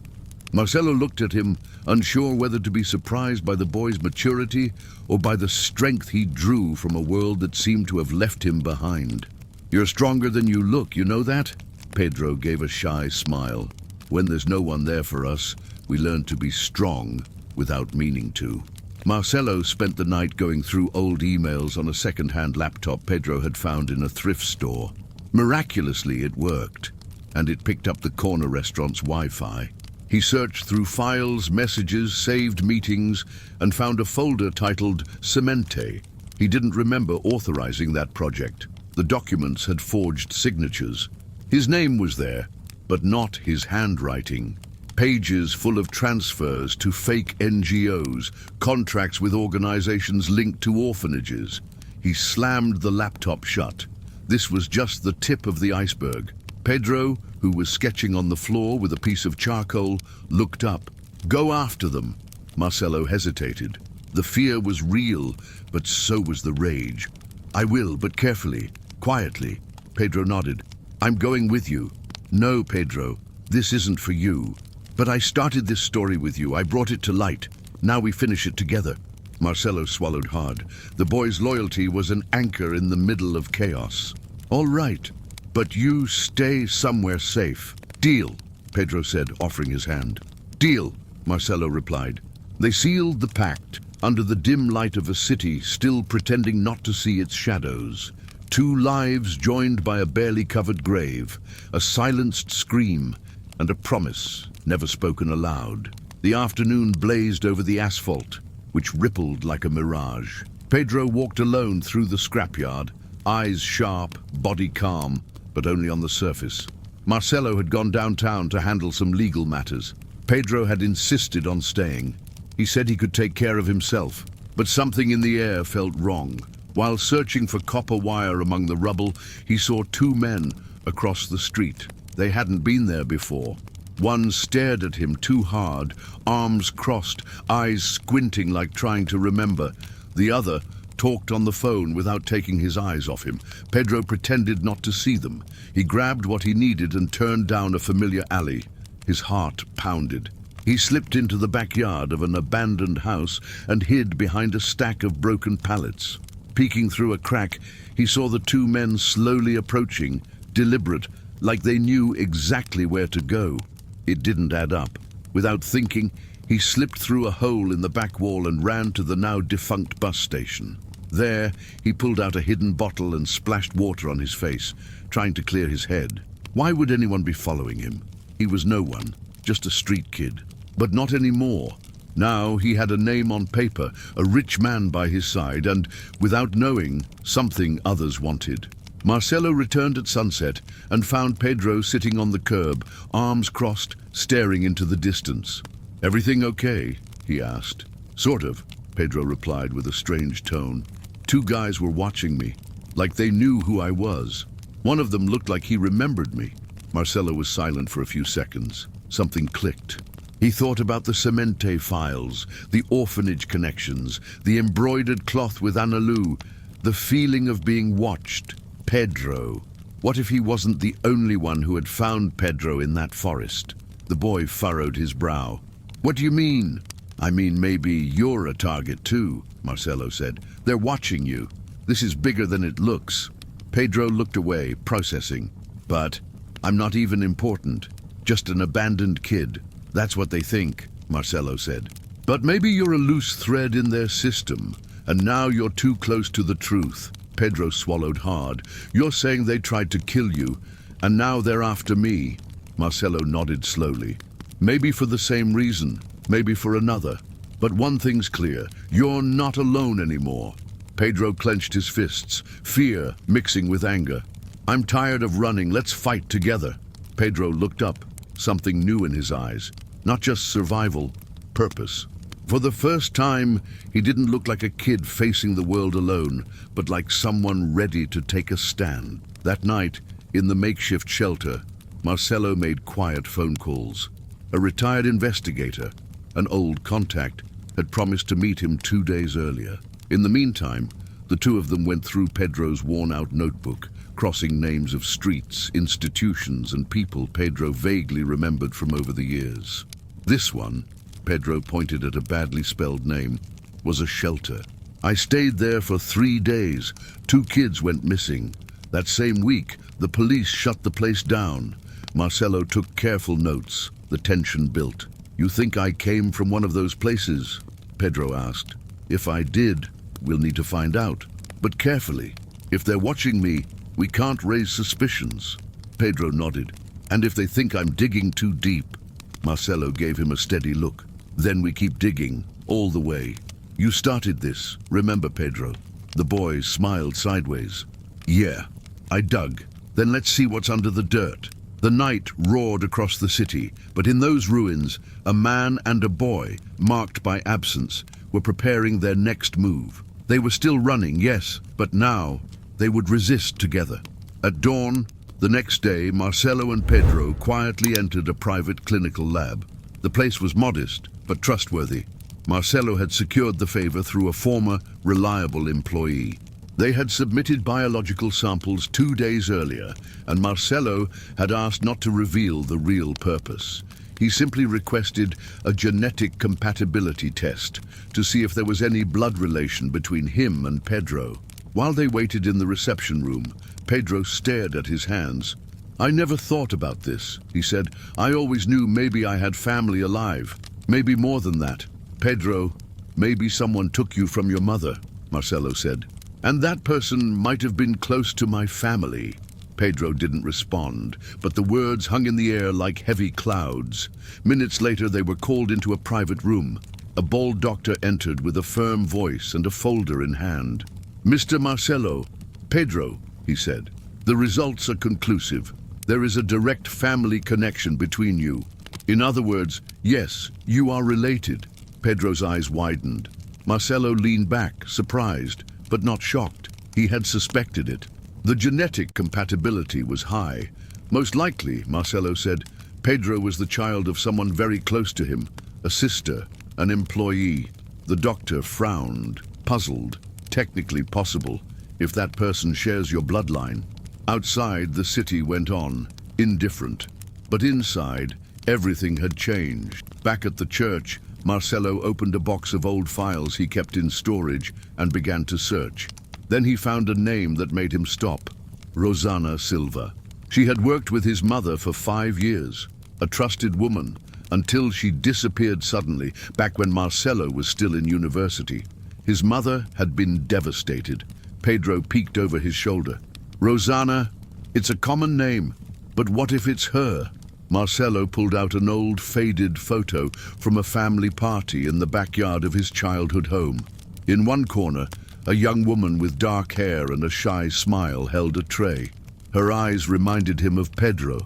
Marcelo looked at him, unsure whether to be surprised by the boy's maturity or by the strength he drew from a world that seemed to have left him behind. "You're stronger than you look, you know that?" Pedro gave a shy smile. "When there's no one there for us, we learn to be strong without meaning to." Marcelo spent the night going through old emails on a second-hand laptop Pedro had found in a thrift store. Miraculously, it worked, and it picked up the corner restaurant's Wi-Fi. He searched through files, messages, saved meetings, and found a folder titled Semente. He didn't remember authorizing that project. The documents had forged signatures. His name was there, but not his handwriting. Pages full of transfers to fake NGOs, contracts with organizations linked to orphanages. He slammed the laptop shut. This was just the tip of the iceberg. Pedro, who was sketching on the floor with a piece of charcoal, looked up. "Go after them." Marcelo hesitated. The fear was real, but so was the rage. "I will, but carefully, quietly." Pedro nodded. "I'm going with you." "No, Pedro, this isn't for you. But I started this story with you. I brought it to light. Now we finish it together." Marcelo swallowed hard. The boy's loyalty was an anchor in the middle of chaos. "All right, but you stay somewhere safe." "Deal," Pedro said, offering his hand. "Deal," Marcelo replied. They sealed the pact under the dim light of a city still pretending not to see its shadows. Two lives joined by a barely covered grave, a silenced scream, and a promise never spoken aloud. The afternoon blazed over the asphalt, which rippled like a mirage. Pedro walked alone through the scrapyard, eyes sharp, body calm, but only on the surface. Marcelo had gone downtown to handle some legal matters. Pedro had insisted on staying. He said he could take care of himself, but something in the air felt wrong. While searching for copper wire among the rubble, he saw two men across the street. They hadn't been there before. One stared at him too hard, arms crossed, eyes squinting like trying to remember. The other talked on the phone without taking his eyes off him. Pedro pretended not to see them. He grabbed what he needed and turned down a familiar alley. His heart pounded. He slipped into the backyard of an abandoned house and hid behind a stack of broken pallets. Peeking through a crack, he saw the two men slowly approaching, deliberate, like they knew exactly where to go. It didn't add up. Without thinking, he slipped through a hole in the back wall and ran to the now defunct bus station. There, he pulled out a hidden bottle and splashed water on his face, trying to clear his head. Why would anyone be following him? He was no one, just a street kid. But not anymore. Now he had a name on paper, a rich man by his side, and, without knowing, something others wanted. Marcelo returned at sunset and found Pedro sitting on the curb, arms crossed, staring into the distance. "Everything okay?" he asked. "Sort of," Pedro replied with a strange tone. "Two guys were watching me, like they knew who I was. One of them looked like he remembered me." Marcelo was silent for a few seconds. Something clicked. He thought about the Semente files, the orphanage connections, the embroidered cloth with Analu, the feeling of being watched. Pedro. What if he wasn't the only one who had found Pedro in that forest? The boy furrowed his brow. "What do you mean?" "I mean, maybe you're a target too," Marcelo said. "They're watching you. This is bigger than it looks." Pedro looked away, processing. "But I'm not even important. Just an abandoned kid. That's what they think," Marcelo said. "But maybe you're a loose thread in their system, and now you're too close to the truth." Pedro swallowed hard. "You're saying they tried to kill you, and now they're after me." Marcelo nodded slowly. "Maybe for the same reason, maybe for another. But one thing's clear, you're not alone anymore." Pedro clenched his fists, fear mixing with anger. "I'm tired of running, let's fight together." Pedro looked up, something new in his eyes. Not just survival, purpose. For the first time, he didn't look like a kid facing the world alone, but like someone ready to take a stand. That night, in the makeshift shelter, Marcelo made quiet phone calls. A retired investigator, an old contact, had promised to meet him 2 days earlier. In the meantime, the two of them went through Pedro's worn-out notebook, crossing names of streets, institutions, and people Pedro vaguely remembered from over the years. This one, Pedro pointed at a badly spelled name, was a shelter. "I stayed there for 3 days. 2 kids went missing. That same week, the police shut the place down." Marcelo took careful notes. The tension built. "You think I came from one of those places?" Pedro asked. "If I did, we'll need to find out. But carefully. If they're watching me, we can't raise suspicions." Pedro nodded. "And if they think I'm digging too deep?" Marcelo gave him a steady look. "Then we keep digging, all the way. You started this, remember, Pedro?" The boy smiled sideways. "Yeah, I dug. Then let's see what's under the dirt." The night roared across the city, but in those ruins, a man and a boy, marked by absence, were preparing their next move. They were still running, yes, but now they would resist together. At dawn, the next day, Marcelo and Pedro quietly entered a private clinical lab. The place was modest, but trustworthy. Marcelo had secured the favor through a former, reliable employee. They had submitted biological samples 2 days earlier, and Marcelo had asked not to reveal the real purpose. He simply requested a genetic compatibility test to see if there was any blood relation between him and Pedro. While they waited in the reception room, Pedro stared at his hands. "I never thought about this," he said. "I always knew maybe I had family alive. Maybe more than that." "Pedro, maybe someone took you from your mother," Marcelo said. "And that person might have been close to my family." Pedro didn't respond, but the words hung in the air like heavy clouds. Minutes later, they were called into a private room. A bald doctor entered with a firm voice and a folder in hand. "Mr. Marcelo, Pedro," he said, "the results are conclusive. There is a direct family connection between you. In other words, yes, you are related." Pedro's eyes widened. Marcelo leaned back, surprised, but not shocked. He had suspected it. The genetic compatibility was high. "Most likely," Marcelo said, "Pedro was the child of someone very close to him, a sister, an employee." The doctor frowned, puzzled. "Technically possible, if that person shares your bloodline." Outside, the city went on, indifferent. But inside, everything had changed. Back at the church, Marcelo opened a box of old files he kept in storage and began to search. Then he found a name that made him stop. Rosana Silva. She had worked with his mother for 5 years, a trusted woman, until she disappeared suddenly, back when Marcelo was still in university. His mother had been devastated. Pedro peeked over his shoulder. "Rosana, it's a common name, but what if it's her?" Marcelo pulled out an old, faded photo from a family party in the backyard of his childhood home. In one corner, a young woman with dark hair and a shy smile held a tray. Her eyes reminded him of Pedro.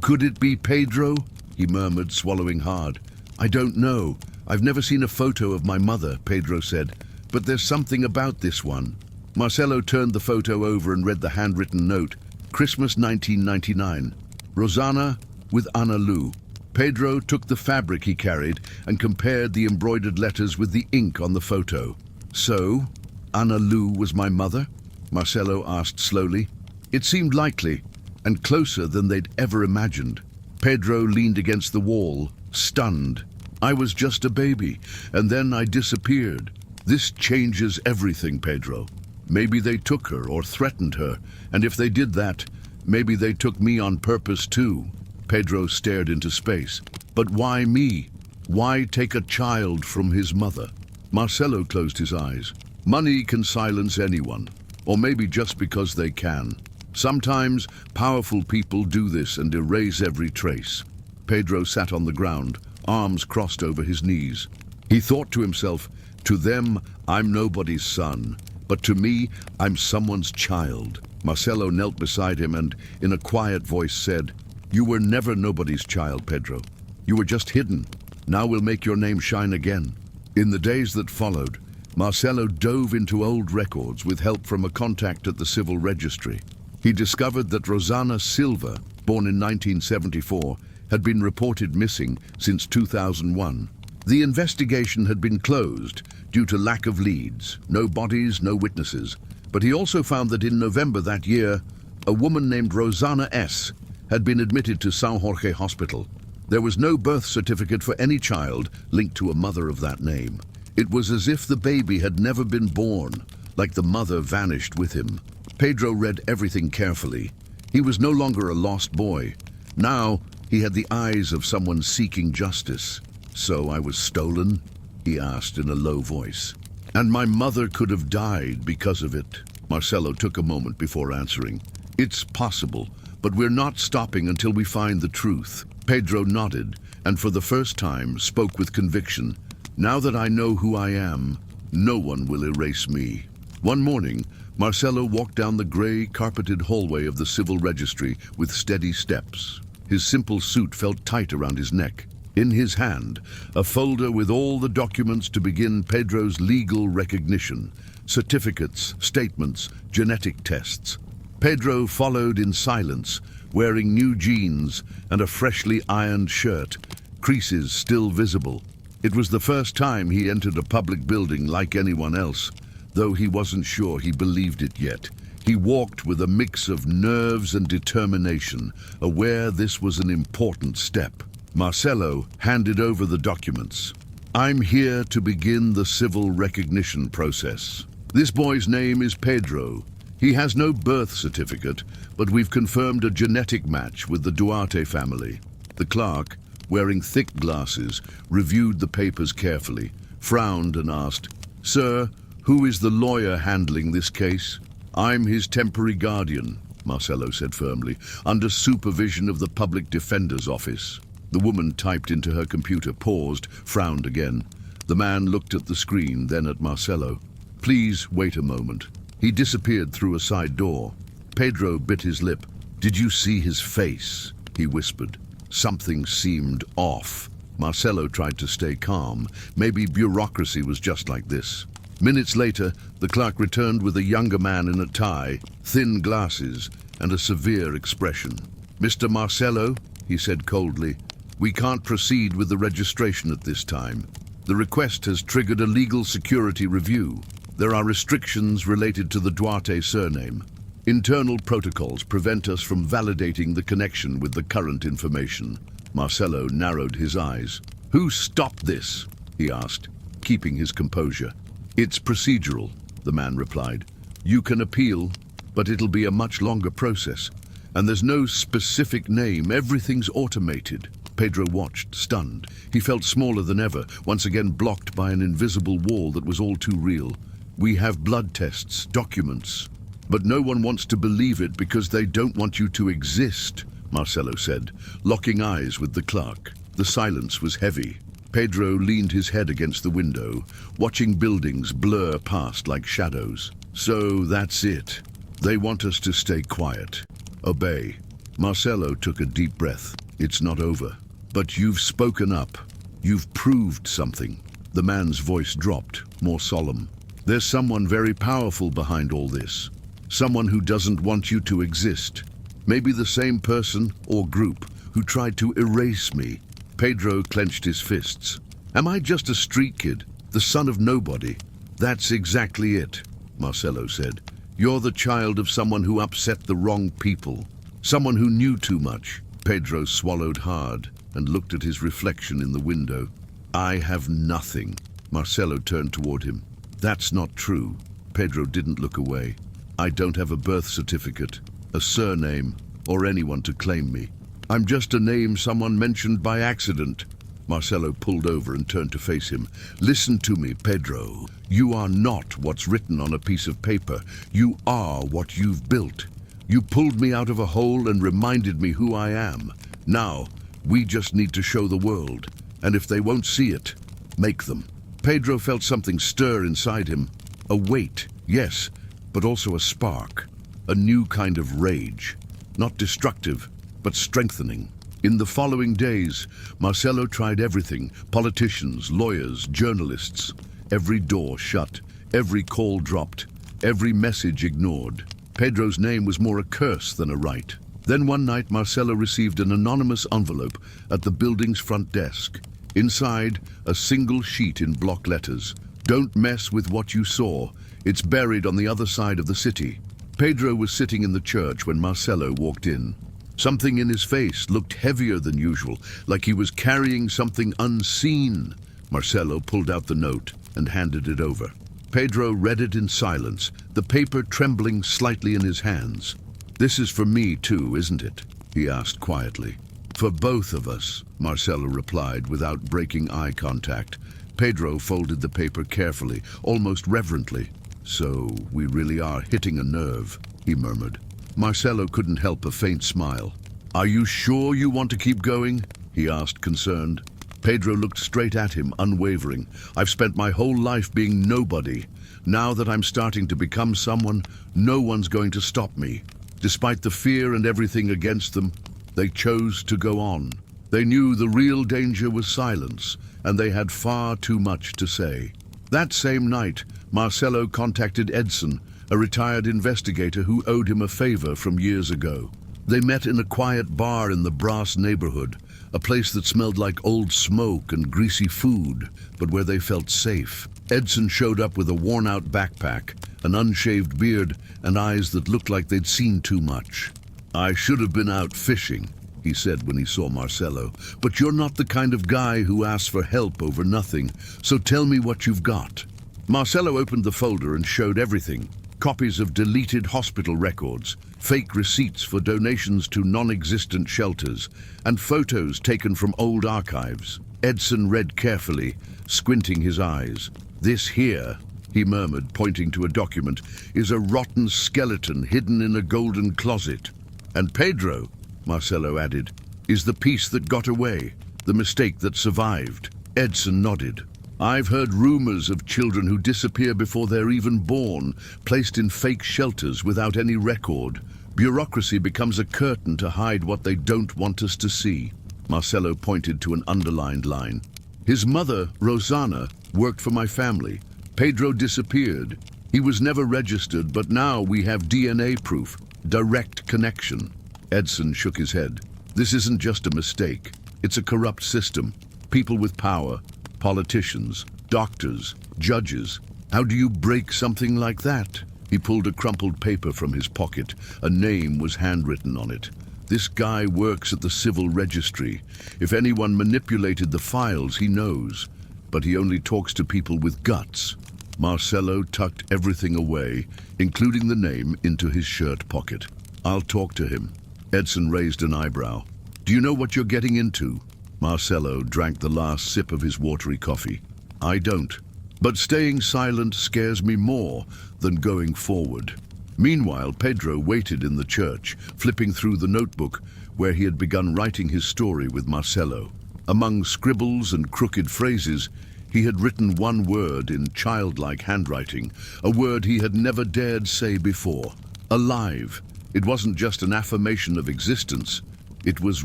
"Could it be Pedro?" he murmured, swallowing hard. "I don't know. I've never seen a photo of my mother," Pedro said. "But there's something about this one." Marcelo turned the photo over and read the handwritten note. Christmas 1999. Rosanna with Ana Lu. Pedro took the fabric he carried and compared the embroidered letters with the ink on the photo. "So, Ana Lu was my mother?" Marcelo asked slowly. It seemed likely, and closer than they'd ever imagined. Pedro leaned against the wall, stunned. "I was just a baby, and then I disappeared. This changes everything, Pedro. Maybe they took her or threatened her, and if they did that, maybe they took me on purpose too." Pedro stared into space. "But why me? Why take a child from his mother?" Marcelo closed his eyes. "Money can silence anyone, or maybe just because they can. Sometimes powerful people do this and erase every trace." Pedro sat on the ground, arms crossed over his knees. He thought to himself, "To them, I'm nobody's son, but to me, I'm someone's child." Marcelo knelt beside him and, in a quiet voice, said, "You were never nobody's child, Pedro. You were just hidden. Now we'll make your name shine again." In the days that followed, Marcelo dove into old records with help from a contact at the civil registry. He discovered that Rosanna Silva, born in 1974, had been reported missing since 2001. The investigation had been closed due to lack of leads, no bodies, no witnesses. But he also found that in November that year, a woman named Rosanna S. had been admitted to São Jorge Hospital. There was no birth certificate for any child linked to a mother of that name. It was as if the baby had never been born, like the mother vanished with him. Pedro read everything carefully. He was no longer a lost boy. Now he had the eyes of someone seeking justice. "So I was stolen?" he asked in a low voice. "And my mother could have died because of it." Marcelo took a moment before answering. "It's possible, but we're not stopping until we find the truth." Pedro nodded, and for the first time spoke with conviction. "Now that I know who I am, no one will erase me." One morning, Marcelo walked down the gray, carpeted hallway of the civil registry with steady steps. His simple suit felt tight around his neck. In his hand, a folder with all the documents to begin Pedro's legal recognition: certificates, statements, genetic tests. Pedro followed in silence, wearing new jeans and a freshly ironed shirt, creases still visible. It was the first time he entered a public building like anyone else, though he wasn't sure he believed it yet. He walked with a mix of nerves and determination, aware this was an important step. Marcelo handed over the documents. "I'm here to begin the civil recognition process. This boy's name is Pedro. He has no birth certificate, but we've confirmed a genetic match with the Duarte family." The clerk, wearing thick glasses, reviewed the papers carefully, frowned and asked, "Sir, who is the lawyer handling this case?" "I'm his temporary guardian," Marcelo said firmly, "under supervision of the public defender's office." The woman typed into her computer, paused, frowned again. The man looked at the screen, then at Marcelo. "Please wait a moment." He disappeared through a side door. Pedro bit his lip. "Did you see his face?" he whispered. Something seemed off. Marcelo tried to stay calm. Maybe bureaucracy was just like this. Minutes later, the clerk returned with a younger man in a tie, thin glasses, and a severe expression. "Mr. Marcelo," he said coldly, "we can't proceed with the registration at this time. The request has triggered a legal security review. There are restrictions related to the Duarte surname. Internal protocols prevent us from validating the connection with the current information." Marcelo narrowed his eyes. "Who stopped this?" he asked, keeping his composure. "It's procedural," the man replied. "You can appeal, but it'll be a much longer process. And there's no specific name, everything's automated." Pedro watched, stunned. He felt smaller than ever, once again blocked by an invisible wall that was all too real. "We have blood tests, documents. But no one wants to believe it because they don't want you to exist," Marcelo said, locking eyes with the clerk. The silence was heavy. Pedro leaned his head against the window, watching buildings blur past like shadows. So that's it. They want us to stay quiet. Obey. Marcelo took a deep breath. It's not over. But you've spoken up. You've proved something. The man's voice dropped, more solemn. There's someone very powerful behind all this. Someone who doesn't want you to exist. Maybe the same person or group who tried to erase me. Pedro clenched his fists. Am I just a street kid, the son of nobody? That's exactly it, Marcelo said. You're the child of someone who upset the wrong people. Someone who knew too much. Pedro swallowed hard and looked at his reflection in the window. I have nothing. Marcelo turned toward him. That's not true. Pedro didn't look away. I don't have a birth certificate, a surname, or anyone to claim me. I'm just a name someone mentioned by accident. Marcelo pulled over and turned to face him. Listen to me, Pedro. You are not what's written on a piece of paper. You are what you've built. You pulled me out of a hole and reminded me who I am. Now, we just need to show the world. And if they won't see it, make them. Pedro felt something stir inside him. A weight, yes, but also a spark. A new kind of rage. Not destructive, but strengthening. In the following days, Marcelo tried everything. Politicians, lawyers, journalists. Every door shut, every call dropped, every message ignored. Pedro's name was more a curse than a right. Then one night, Marcelo received an anonymous envelope at the building's front desk. Inside, a single sheet in block letters. Don't mess with what you saw. It's buried on the other side of the city. Pedro was sitting in the church when Marcelo walked in. Something in his face looked heavier than usual, like he was carrying something unseen. Marcelo pulled out the note and handed it over. Pedro read it in silence, the paper trembling slightly in his hands. This is for me too, isn't it? He asked quietly. For both of us, Marcelo replied without breaking eye contact. Pedro folded the paper carefully, almost reverently. So we really are hitting a nerve, he murmured. Marcelo couldn't help a faint smile. Are you sure you want to keep going? He asked, concerned. Pedro looked straight at him, unwavering. I've spent my whole life being nobody. Now that I'm starting to become someone, no one's going to stop me. Despite the fear and everything against them, they chose to go on. They knew the real danger was silence, and they had far too much to say. That same night, Marcelo contacted Edson, a retired investigator who owed him a favor from years ago. They met in a quiet bar in the Brass neighborhood, a place that smelled like old smoke and greasy food, but where they felt safe. Edson showed up with a worn-out backpack, an unshaved beard, and eyes that looked like they'd seen too much. I should have been out fishing, he said when he saw Marcelo, but you're not the kind of guy who asks for help over nothing, so tell me what you've got. Marcelo opened the folder and showed everything. Copies of deleted hospital records, fake receipts for donations to non-existent shelters, and photos taken from old archives. Edson read carefully, squinting his eyes. This here, he murmured, pointing to a document, is a rotten skeleton hidden in a golden closet. And Pedro, Marcelo added, is the piece that got away, the mistake that survived. Edson nodded. I've heard rumors of children who disappear before they're even born, placed in fake shelters without any record. Bureaucracy becomes a curtain to hide what they don't want us to see. Marcelo pointed to an underlined line. His mother, Rosanna, worked for my family. Pedro disappeared. He was never registered, but now we have DNA proof. Direct connection. Edson shook his head. This isn't just a mistake. It's a corrupt system. People with power. Politicians, doctors, judges. How do you break something like that? He pulled a crumpled paper from his pocket. A name was handwritten on it. This guy works at the civil registry. If anyone manipulated the files, he knows. But he only talks to people with guts. Marcelo tucked everything away, including the name, into his shirt pocket. I'll talk to him. Edson raised an eyebrow. Do you know what you're getting into? Marcelo drank the last sip of his watery coffee. I don't. But staying silent scares me more than going forward. Meanwhile, Pedro waited in the church, flipping through the notebook where he had begun writing his story with Marcelo. Among scribbles and crooked phrases, he had written one word in childlike handwriting, a word he had never dared say before. Alive. It wasn't just an affirmation of existence, it was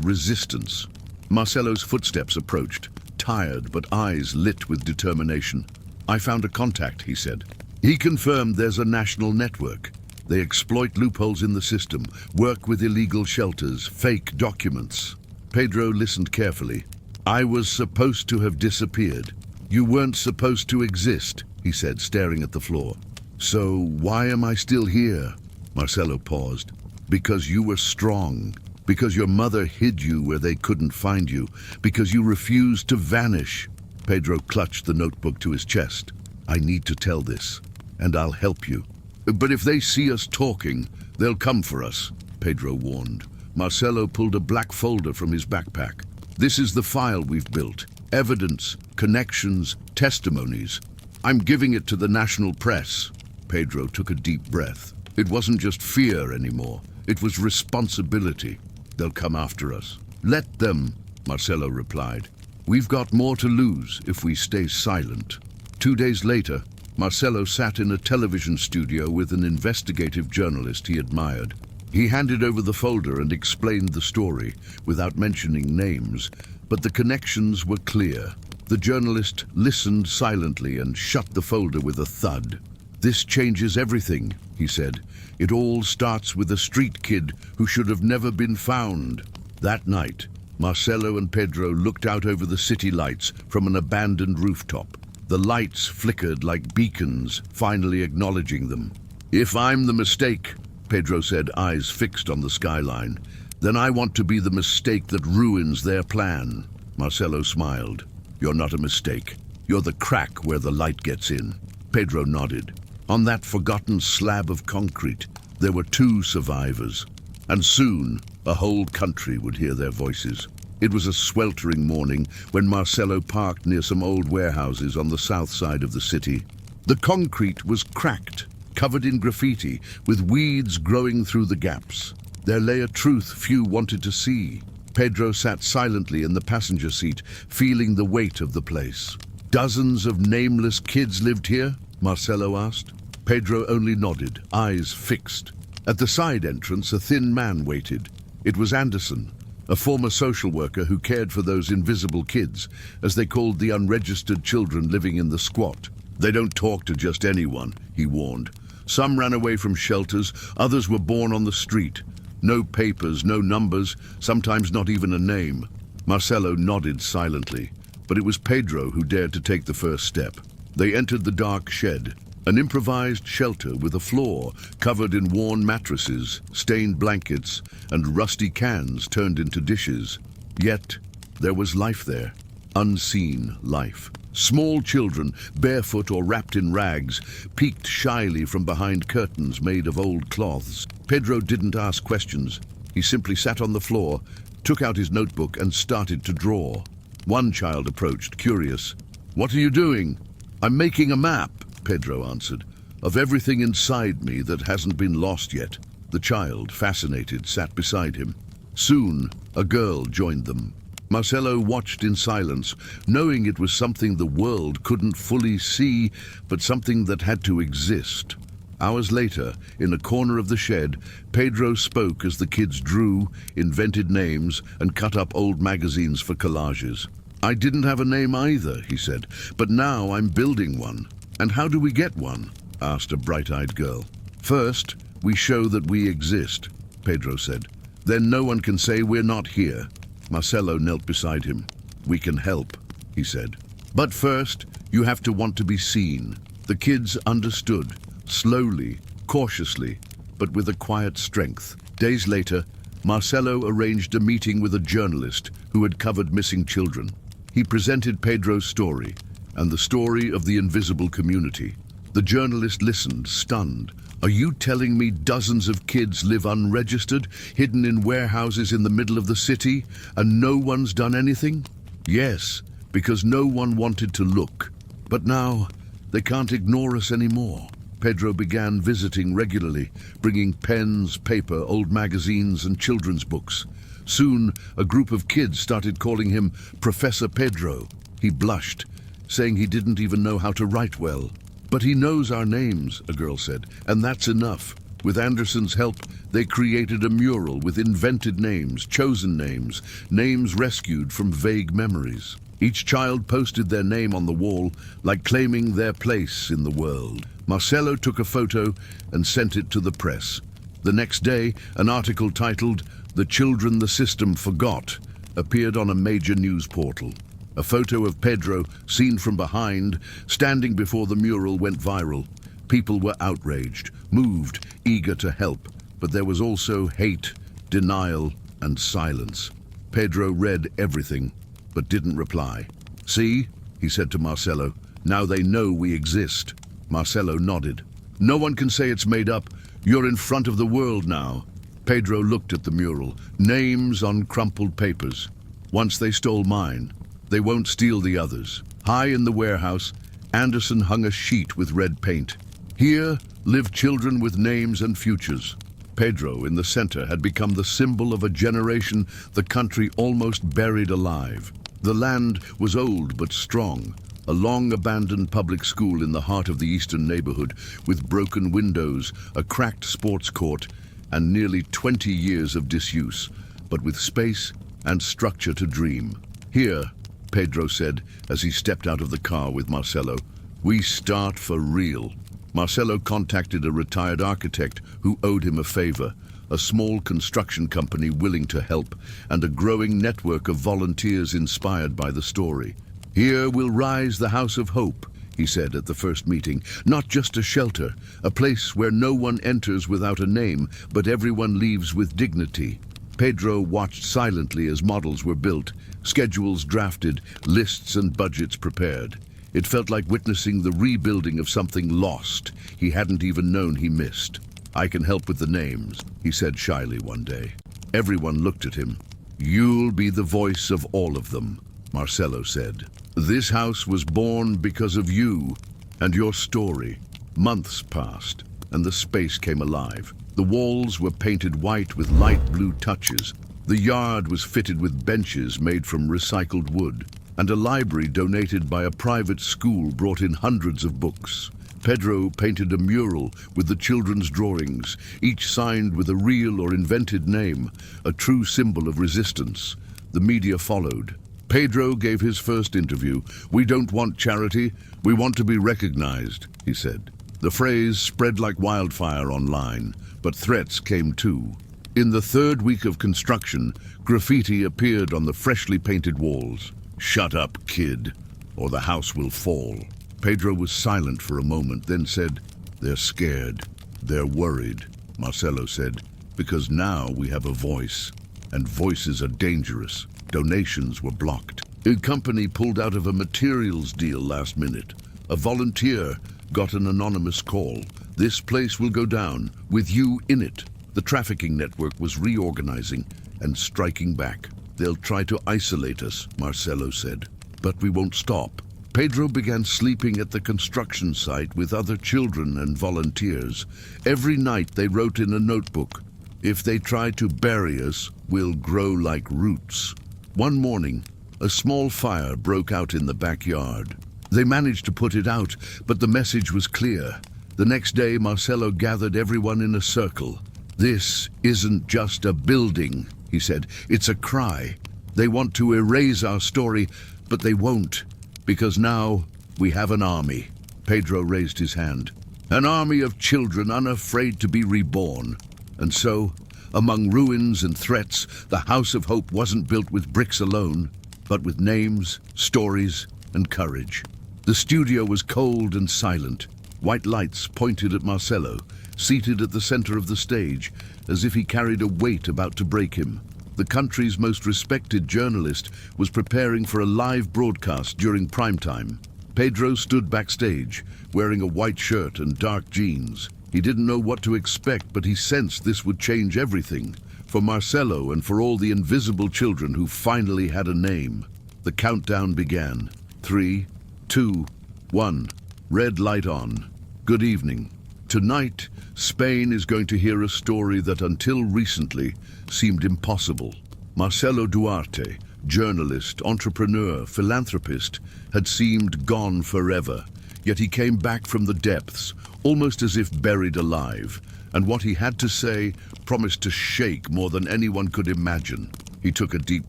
resistance. Marcelo's footsteps approached, tired but eyes lit with determination. "I found a contact," he said. He confirmed there's a national network. They exploit loopholes in the system, work with illegal shelters, fake documents. Pedro listened carefully. "I was supposed to have disappeared. You weren't supposed to exist," he said, staring at the floor. "So why am I still here?" Marcelo paused. "Because you were strong. Because your mother hid you where they couldn't find you. Because you refused to vanish." Pedro clutched the notebook to his chest. "I need to tell this, and I'll help you." "But if they see us talking, they'll come for us," Pedro warned. Marcelo pulled a black folder from his backpack. "This is the file we've built. Evidence, connections, testimonies. I'm giving it to the national press." Pedro took a deep breath. It wasn't just fear anymore. It was responsibility. "They'll come after us." "Let them," Marcelo replied. "We've got more to lose if we stay silent." 2 days later, Marcelo sat in a television studio with an investigative journalist he admired. He handed over the folder and explained the story, without mentioning names, but the connections were clear. The journalist listened silently and shut the folder with a thud. "This changes everything," he said. "It all starts with a street kid who should have never been found." That night, Marcelo and Pedro looked out over the city lights from an abandoned rooftop. The lights flickered like beacons, finally acknowledging them. "If I'm the mistake," Pedro said, eyes fixed on the skyline, "then I want to be the mistake that ruins their plan." Marcelo smiled. "You're not a mistake. You're the crack where the light gets in." Pedro nodded. On that forgotten slab of concrete, there were 2 survivors. And soon, a whole country would hear their voices. It was a sweltering morning when Marcelo parked near some old warehouses on the south side of the city. The concrete was cracked, covered in graffiti, with weeds growing through the gaps. There lay a truth few wanted to see. Pedro sat silently in the passenger seat, feeling the weight of the place. "Dozens of nameless kids lived here?" Marcelo asked. Pedro only nodded, eyes fixed. At the side entrance, a thin man waited. It was Anderson, a former social worker who cared for those invisible kids, as they called the unregistered children living in the squat. "They don't talk to just anyone," he warned. "Some ran away from shelters, others were born on the street. No papers, no numbers, sometimes not even a name." Marcelo nodded silently, but it was Pedro who dared to take the first step. They entered the dark shed, an improvised shelter with a floor covered in worn mattresses, stained blankets, and rusty cans turned into dishes. Yet, there was life there, unseen life. Small children, barefoot or wrapped in rags, peeked shyly from behind curtains made of old cloths. Pedro didn't ask questions. He simply sat on the floor, took out his notebook, and started to draw. One child approached, curious. "What are you doing?" "I'm making a map," Pedro answered, "of everything inside me that hasn't been lost yet." The child, fascinated, sat beside him. Soon, a girl joined them. Marcelo watched in silence, knowing it was something the world couldn't fully see, but something that had to exist. Hours later, in a corner of the shed, Pedro spoke as the kids drew, invented names, and cut up old magazines for collages. "I didn't have a name either," he said, "but now I'm building one." "And how do we get one?" asked a bright-eyed girl. "First, we show that we exist," Pedro said. "Then no one can say we're not here." Marcelo knelt beside him. "We can help," he said. "But first, you have to want to be seen." The kids understood, slowly, cautiously, but with a quiet strength. Days later, Marcelo arranged a meeting with a journalist who had covered missing children. He presented Pedro's story, and the story of the invisible community. The journalist listened, stunned. "Are you telling me dozens of kids live unregistered, hidden in warehouses in the middle of the city, and no one's done anything?" "Yes, because no one wanted to look. But now, they can't ignore us anymore." Pedro began visiting regularly, bringing pens, paper, old magazines, and children's books. Soon, a group of kids started calling him Professor Pedro. He blushed, saying he didn't even know how to write well. "But he knows our names," a girl said, "and that's enough." With Anderson's help, they created a mural with invented names, chosen names, names rescued from vague memories. Each child posted their name on the wall, like claiming their place in the world. Marcelo took a photo and sent it to the press. The next day, an article titled "The Children the System Forgot" appeared on a major news portal. A photo of Pedro, seen from behind, standing before the mural, went viral. People were outraged, moved, eager to help, but there was also hate, denial, and silence. Pedro read everything, but didn't reply. "See," he said to Marcelo, "now they know we exist." Marcelo nodded. "No one can say it's made up. You're in front of the world now." Pedro looked at the mural, names on crumpled papers. "Once they stole mine, they won't steal the others." High in the warehouse, Anderson hung a sheet with red paint. "Here live children with names and futures." Pedro, in the center, had become the symbol of a generation the country almost buried alive. The land was old but strong, a long-abandoned public school in the heart of the eastern neighborhood, with broken windows, a cracked sports court, and nearly 20 years of disuse, but with space and structure to dream. "Here," Pedro said as he stepped out of the car with Marcelo, "we start for real." Marcelo contacted a retired architect who owed him a favor, a small construction company willing to help, and a growing network of volunteers inspired by the story. "Here will rise the House of Hope," he said at the first meeting. "Not just a shelter, a place where no one enters without a name, but everyone leaves with dignity." Pedro watched silently as models were built, schedules drafted, lists and budgets prepared. It felt like witnessing the rebuilding of something lost he hadn't even known he missed. "I can help with the names," he said shyly one day. Everyone looked at him. "You'll be the voice of all of them," Marcelo said. "This house was born because of you and your story." Months passed, and the space came alive. The walls were painted white with light blue touches. The yard was fitted with benches made from recycled wood, and a library donated by a private school brought in hundreds of books. Pedro painted a mural with the children's drawings, each signed with a real or invented name, a true symbol of resistance. The media followed. Pedro gave his first interview. "We don't want charity, we want to be recognized," he said. The phrase spread like wildfire online, but threats came too. In the third week of construction, graffiti appeared on the freshly painted walls. "Shut up, kid, or the house will fall." Pedro was silent for a moment, then said, "They're scared. They're worried," Marcelo said, "because now we have a voice, and voices are dangerous." Donations were blocked. A company pulled out of a materials deal last minute. A volunteer got an anonymous call. "This place will go down, with you in it." The trafficking network was reorganizing and striking back. "They'll try to isolate us," Marcelo said, "but we won't stop." Pedro began sleeping at the construction site with other children and volunteers. Every night they wrote in a notebook, "If they try to bury us, we'll grow like roots." One morning, a small fire broke out in the backyard. They managed to put it out, but the message was clear. The next day, Marcelo gathered everyone in a circle. "This isn't just a building," he said. "It's a cry. They want to erase our story, but they won't, because now we have an army." Pedro raised his hand. "An army of children unafraid to be reborn." And so, among ruins and threats, the House of Hope wasn't built with bricks alone, but with names, stories, and courage. The studio was cold and silent. White lights pointed at Marcelo, seated at the center of the stage, as if he carried a weight about to break him. The country's most respected journalist was preparing for a live broadcast during prime time. Pedro stood backstage, wearing a white shirt and dark jeans. He didn't know what to expect, but he sensed this would change everything, for Marcelo and for all the invisible children who finally had a name. The countdown began. 3, 2, 1. Red light on. "Good evening," Tonight, Spain is going to hear a story that until recently seemed impossible. Marcelo Duarte, journalist, entrepreneur, philanthropist, had seemed gone forever. Yet he came back from the depths, almost as if buried alive, and what he had to say promised to shake more than anyone could imagine. He took a deep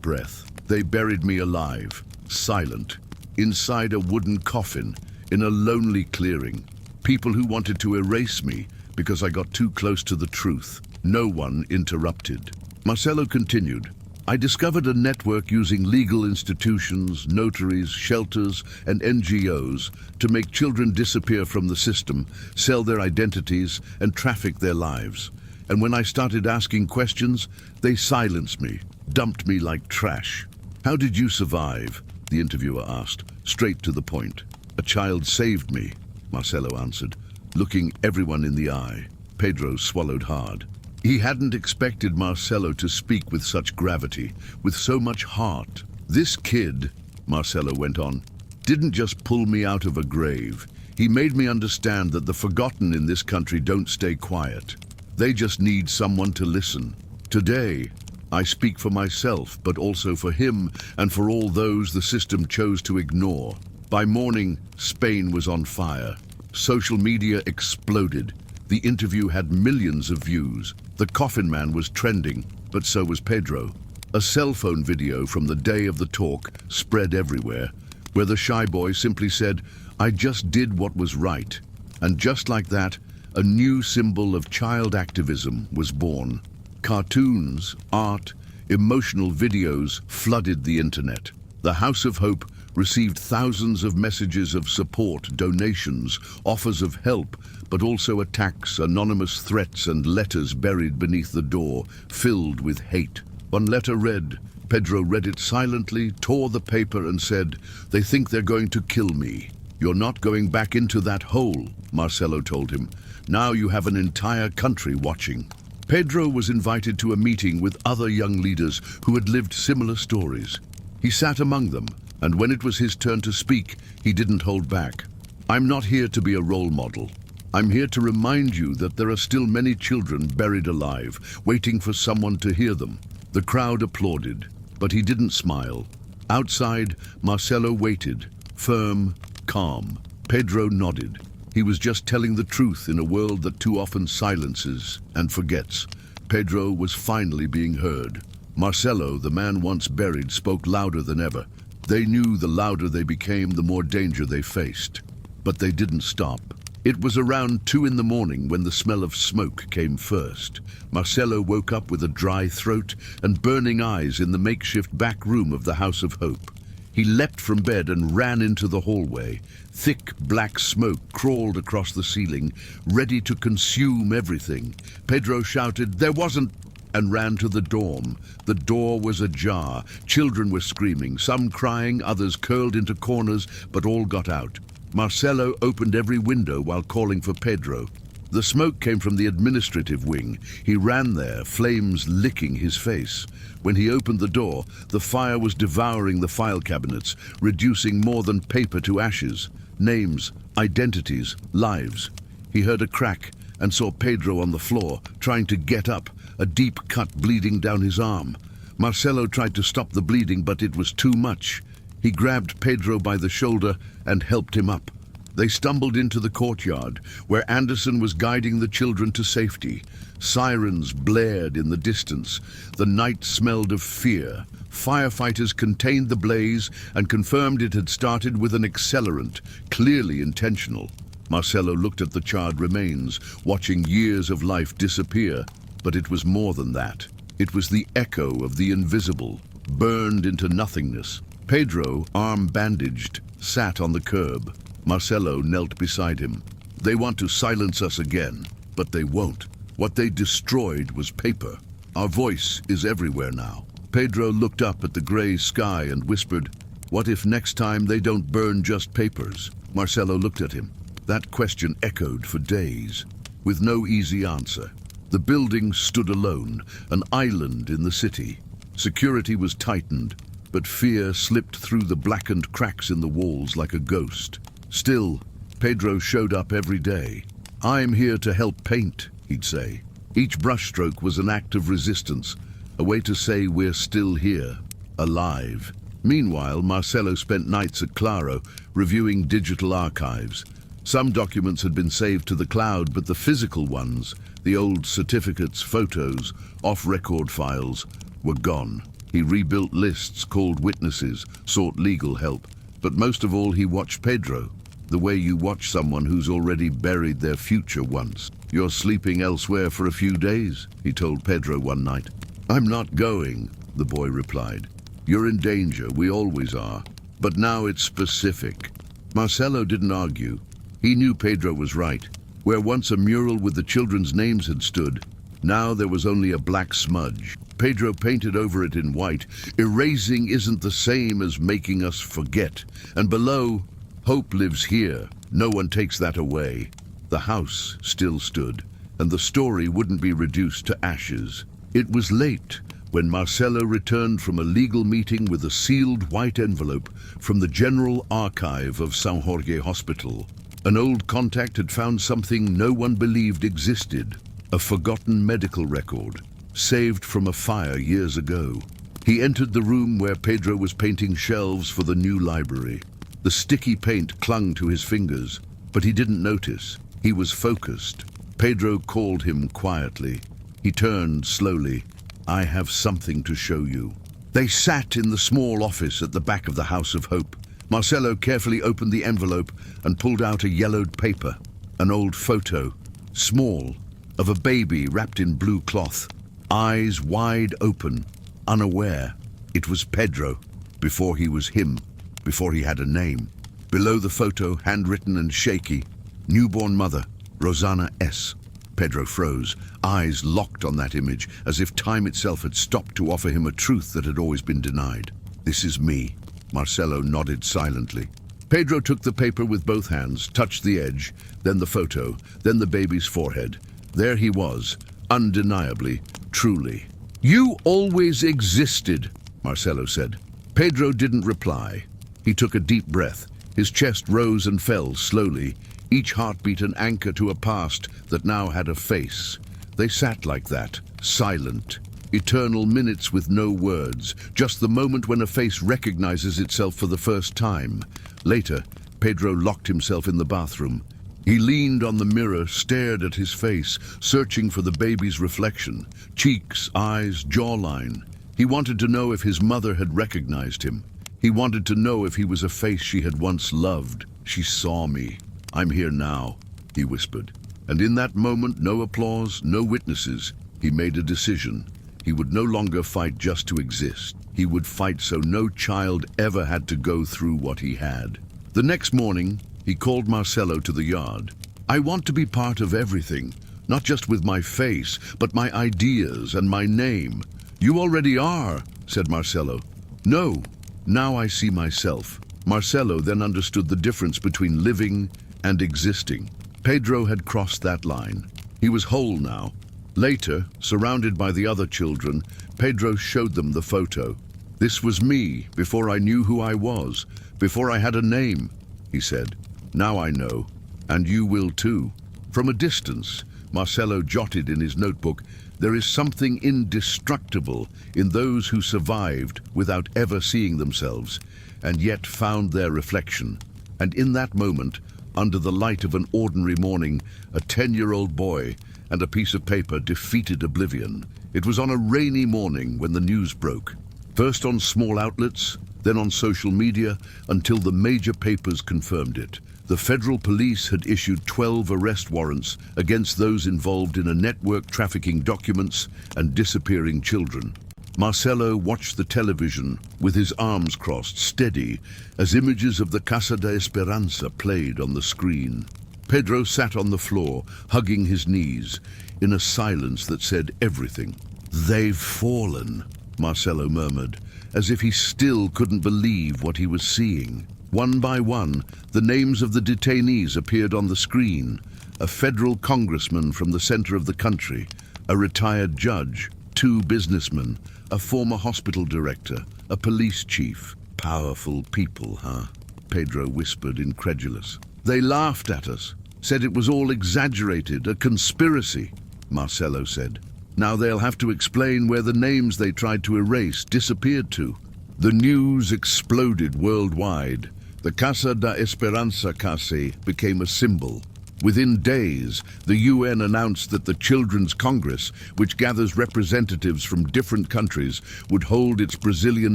breath. They buried me alive, silent, inside a wooden coffin, in a lonely clearing. People who wanted to erase me because I got too close to the truth. No one interrupted. Marcelo continued. I discovered a network using legal institutions, notaries, shelters, and NGOs to make children disappear from the system, sell their identities, and traffic their lives. And when I started asking questions, they silenced me, dumped me like trash. How did you survive? The interviewer asked, straight to the point. A child saved me, Marcelo answered, looking everyone in the eye. Pedro swallowed hard. He hadn't expected Marcelo to speak with such gravity, with so much heart. This kid, Marcelo went on, didn't just pull me out of a grave. He made me understand that the forgotten in this country don't stay quiet. They just need someone to listen. Today, I speak for myself, but also for him and for all those the system chose to ignore. By morning, Spain was on fire. Social media exploded. The interview had millions of views. The coffin man was trending, but so was Pedro. A cell phone video from the day of the talk spread everywhere, where the shy boy simply said, I just did what was right. And just like that, a new symbol of child activism was born. Cartoons, art, emotional videos flooded the internet. The House of Hope received thousands of messages of support, donations, offers of help, but also attacks, anonymous threats, and letters buried beneath the door, filled with hate. One letter read, Pedro read it silently, tore the paper and said, they think they're going to kill me. You're not going back into that hole, Marcelo told him. Now you have an entire country watching. Pedro was invited to a meeting with other young leaders who had lived similar stories. He sat among them, and when it was his turn to speak, he didn't hold back. I'm not here to be a role model. I'm here to remind you that there are still many children buried alive, waiting for someone to hear them. The crowd applauded, but he didn't smile. Outside, Marcelo waited, firm, calm. Pedro nodded. He was just telling the truth in a world that too often silences and forgets. Pedro was finally being heard. Marcelo, the man once buried, spoke louder than ever. They knew the louder they became, the more danger they faced. But they didn't stop. It was around 2 in the morning when the smell of smoke came first. Marcelo woke up with a dry throat and burning eyes in the makeshift back room of the House of Hope. He leapt from bed and ran into the hallway. Thick black smoke crawled across the ceiling, ready to consume everything. Pedro shouted, "There wasn't," and ran to the dorm. The door was ajar. Children were screaming, some crying, others curled into corners, but all got out. Marcelo opened every window while calling for Pedro. The smoke came from the administrative wing. He ran there, flames licking his face. When he opened the door, the fire was devouring the file cabinets, reducing more than paper to ashes. Names, identities, lives. He heard a crack and saw Pedro on the floor, trying to get up, a deep cut bleeding down his arm. Marcelo tried to stop the bleeding, but it was too much. He grabbed Pedro by the shoulder and helped him up. They stumbled into the courtyard, where Anderson was guiding the children to safety. Sirens blared in the distance. The night smelled of fear. Firefighters contained the blaze and confirmed it had started with an accelerant, clearly intentional. Marcelo looked at the charred remains, watching years of life disappear. But it was more than that. It was the echo of the invisible, burned into nothingness. Pedro, arm bandaged, sat on the curb. Marcelo knelt beside him. They want to silence us again, but they won't. What they destroyed was paper. Our voice is everywhere now. Pedro looked up at the gray sky and whispered, "What if next time they don't burn just papers?" Marcelo looked at him. That question echoed for days, with no easy answer. The building stood alone, an island in the city. Security was tightened, but fear slipped through the blackened cracks in the walls like a ghost. Still, Pedro showed up every day. "I'm here to help paint," he'd say. Each brushstroke was an act of resistance, a way to say we're still here, alive. Meanwhile, Marcelo spent nights at Claro, reviewing digital archives. Some documents had been saved to the cloud, but the physical ones, the old certificates, photos, off-record files, were gone. He rebuilt lists, called witnesses, sought legal help. But most of all, he watched Pedro, the way you watch someone who's already buried their future once. "You're sleeping elsewhere for a few days," he told Pedro one night. "I'm not going," the boy replied. "You're in danger, we always are. But now it's specific." Marcelo didn't argue. He knew Pedro was right. Where once a mural with the children's names had stood, now there was only a black smudge. Pedro painted over it in white. "Erasing isn't the same as making us forget." And below, "Hope lives here. No one takes that away." The house still stood, and the story wouldn't be reduced to ashes. It was late when Marcelo returned from a legal meeting with a sealed white envelope from the General Archive of São Jorge Hospital. An old contact had found something no one believed existed, a forgotten medical record, saved from a fire years ago. He entered the room where Pedro was painting shelves for the new library. The sticky paint clung to his fingers, but he didn't notice. He was focused. Pedro called him quietly. He turned slowly. "I have something to show you." They sat in the small office at the back of the House of Hope. Marcelo carefully opened the envelope and pulled out a yellowed paper, an old photo, small, of a baby wrapped in blue cloth, eyes wide open, unaware. It was Pedro, before he was him, before he had a name. Below the photo, handwritten and shaky, "Newborn mother, Rosanna S." Pedro froze, eyes locked on that image, as if time itself had stopped to offer him a truth that had always been denied. "This is me." Marcelo nodded silently. Pedro took the paper with both hands, touched the edge, then the photo, then the baby's forehead. There he was, undeniably, truly. "You always existed," Marcelo said. Pedro didn't reply. He took a deep breath. His chest rose and fell slowly, each heartbeat an anchor to a past that now had a face. They sat like that, silent. Eternal minutes with no words, just the moment when a face recognizes itself for the first time. Later, Pedro locked himself in the bathroom. He leaned on the mirror, stared at his face, searching for the baby's reflection. Cheeks, eyes, jawline. He wanted to know if his mother had recognized him. He wanted to know if he was a face she had once loved. "She saw me. I'm here now," he whispered. And in that moment, no applause, no witnesses, he made a decision. He would no longer fight just to exist. He would fight so no child ever had to go through what he had. The next morning, he called Marcelo to the yard. "I want to be part of everything, not just with my face, but my ideas and my name." "You already are," said Marcelo. "No, now I see myself." Marcelo then understood the difference between living and existing. Pedro had crossed that line. He was whole now. Later, surrounded by the other children, Pedro showed them the photo. "This was me, before I knew who I was, before I had a name," he said. "Now I know, and you will too." From a distance, Marcelo jotted in his notebook, "There is something indestructible in those who survived without ever seeing themselves, and yet found their reflection." And in that moment, under the light of an ordinary morning, a 10-year-old boy and a piece of paper defeated oblivion. It was on a rainy morning when the news broke. First on small outlets, then on social media, until the major papers confirmed it. The federal police had issued 12 arrest warrants against those involved in a network trafficking documents and disappearing children. Marcelo watched the television with his arms crossed, steady, as images of the Casa de Esperanza played on the screen. Pedro sat on the floor, hugging his knees, in a silence that said everything. "They've fallen," Marcelo murmured, as if he still couldn't believe what he was seeing. One by one, the names of the detainees appeared on the screen. A federal congressman from the center of the country, a retired judge, 2 businessmen, a former hospital director, a police chief. "Powerful people, huh?" Pedro whispered, incredulous. "They laughed at us. Said it was all exaggerated, a conspiracy, Marcelo said. Now they'll have to explain where the names they tried to erase disappeared to. The news exploded worldwide. The Casa da Esperanza Case became a symbol. Within days, the UN announced that the Children's Congress, which gathers representatives from different countries, would hold its Brazilian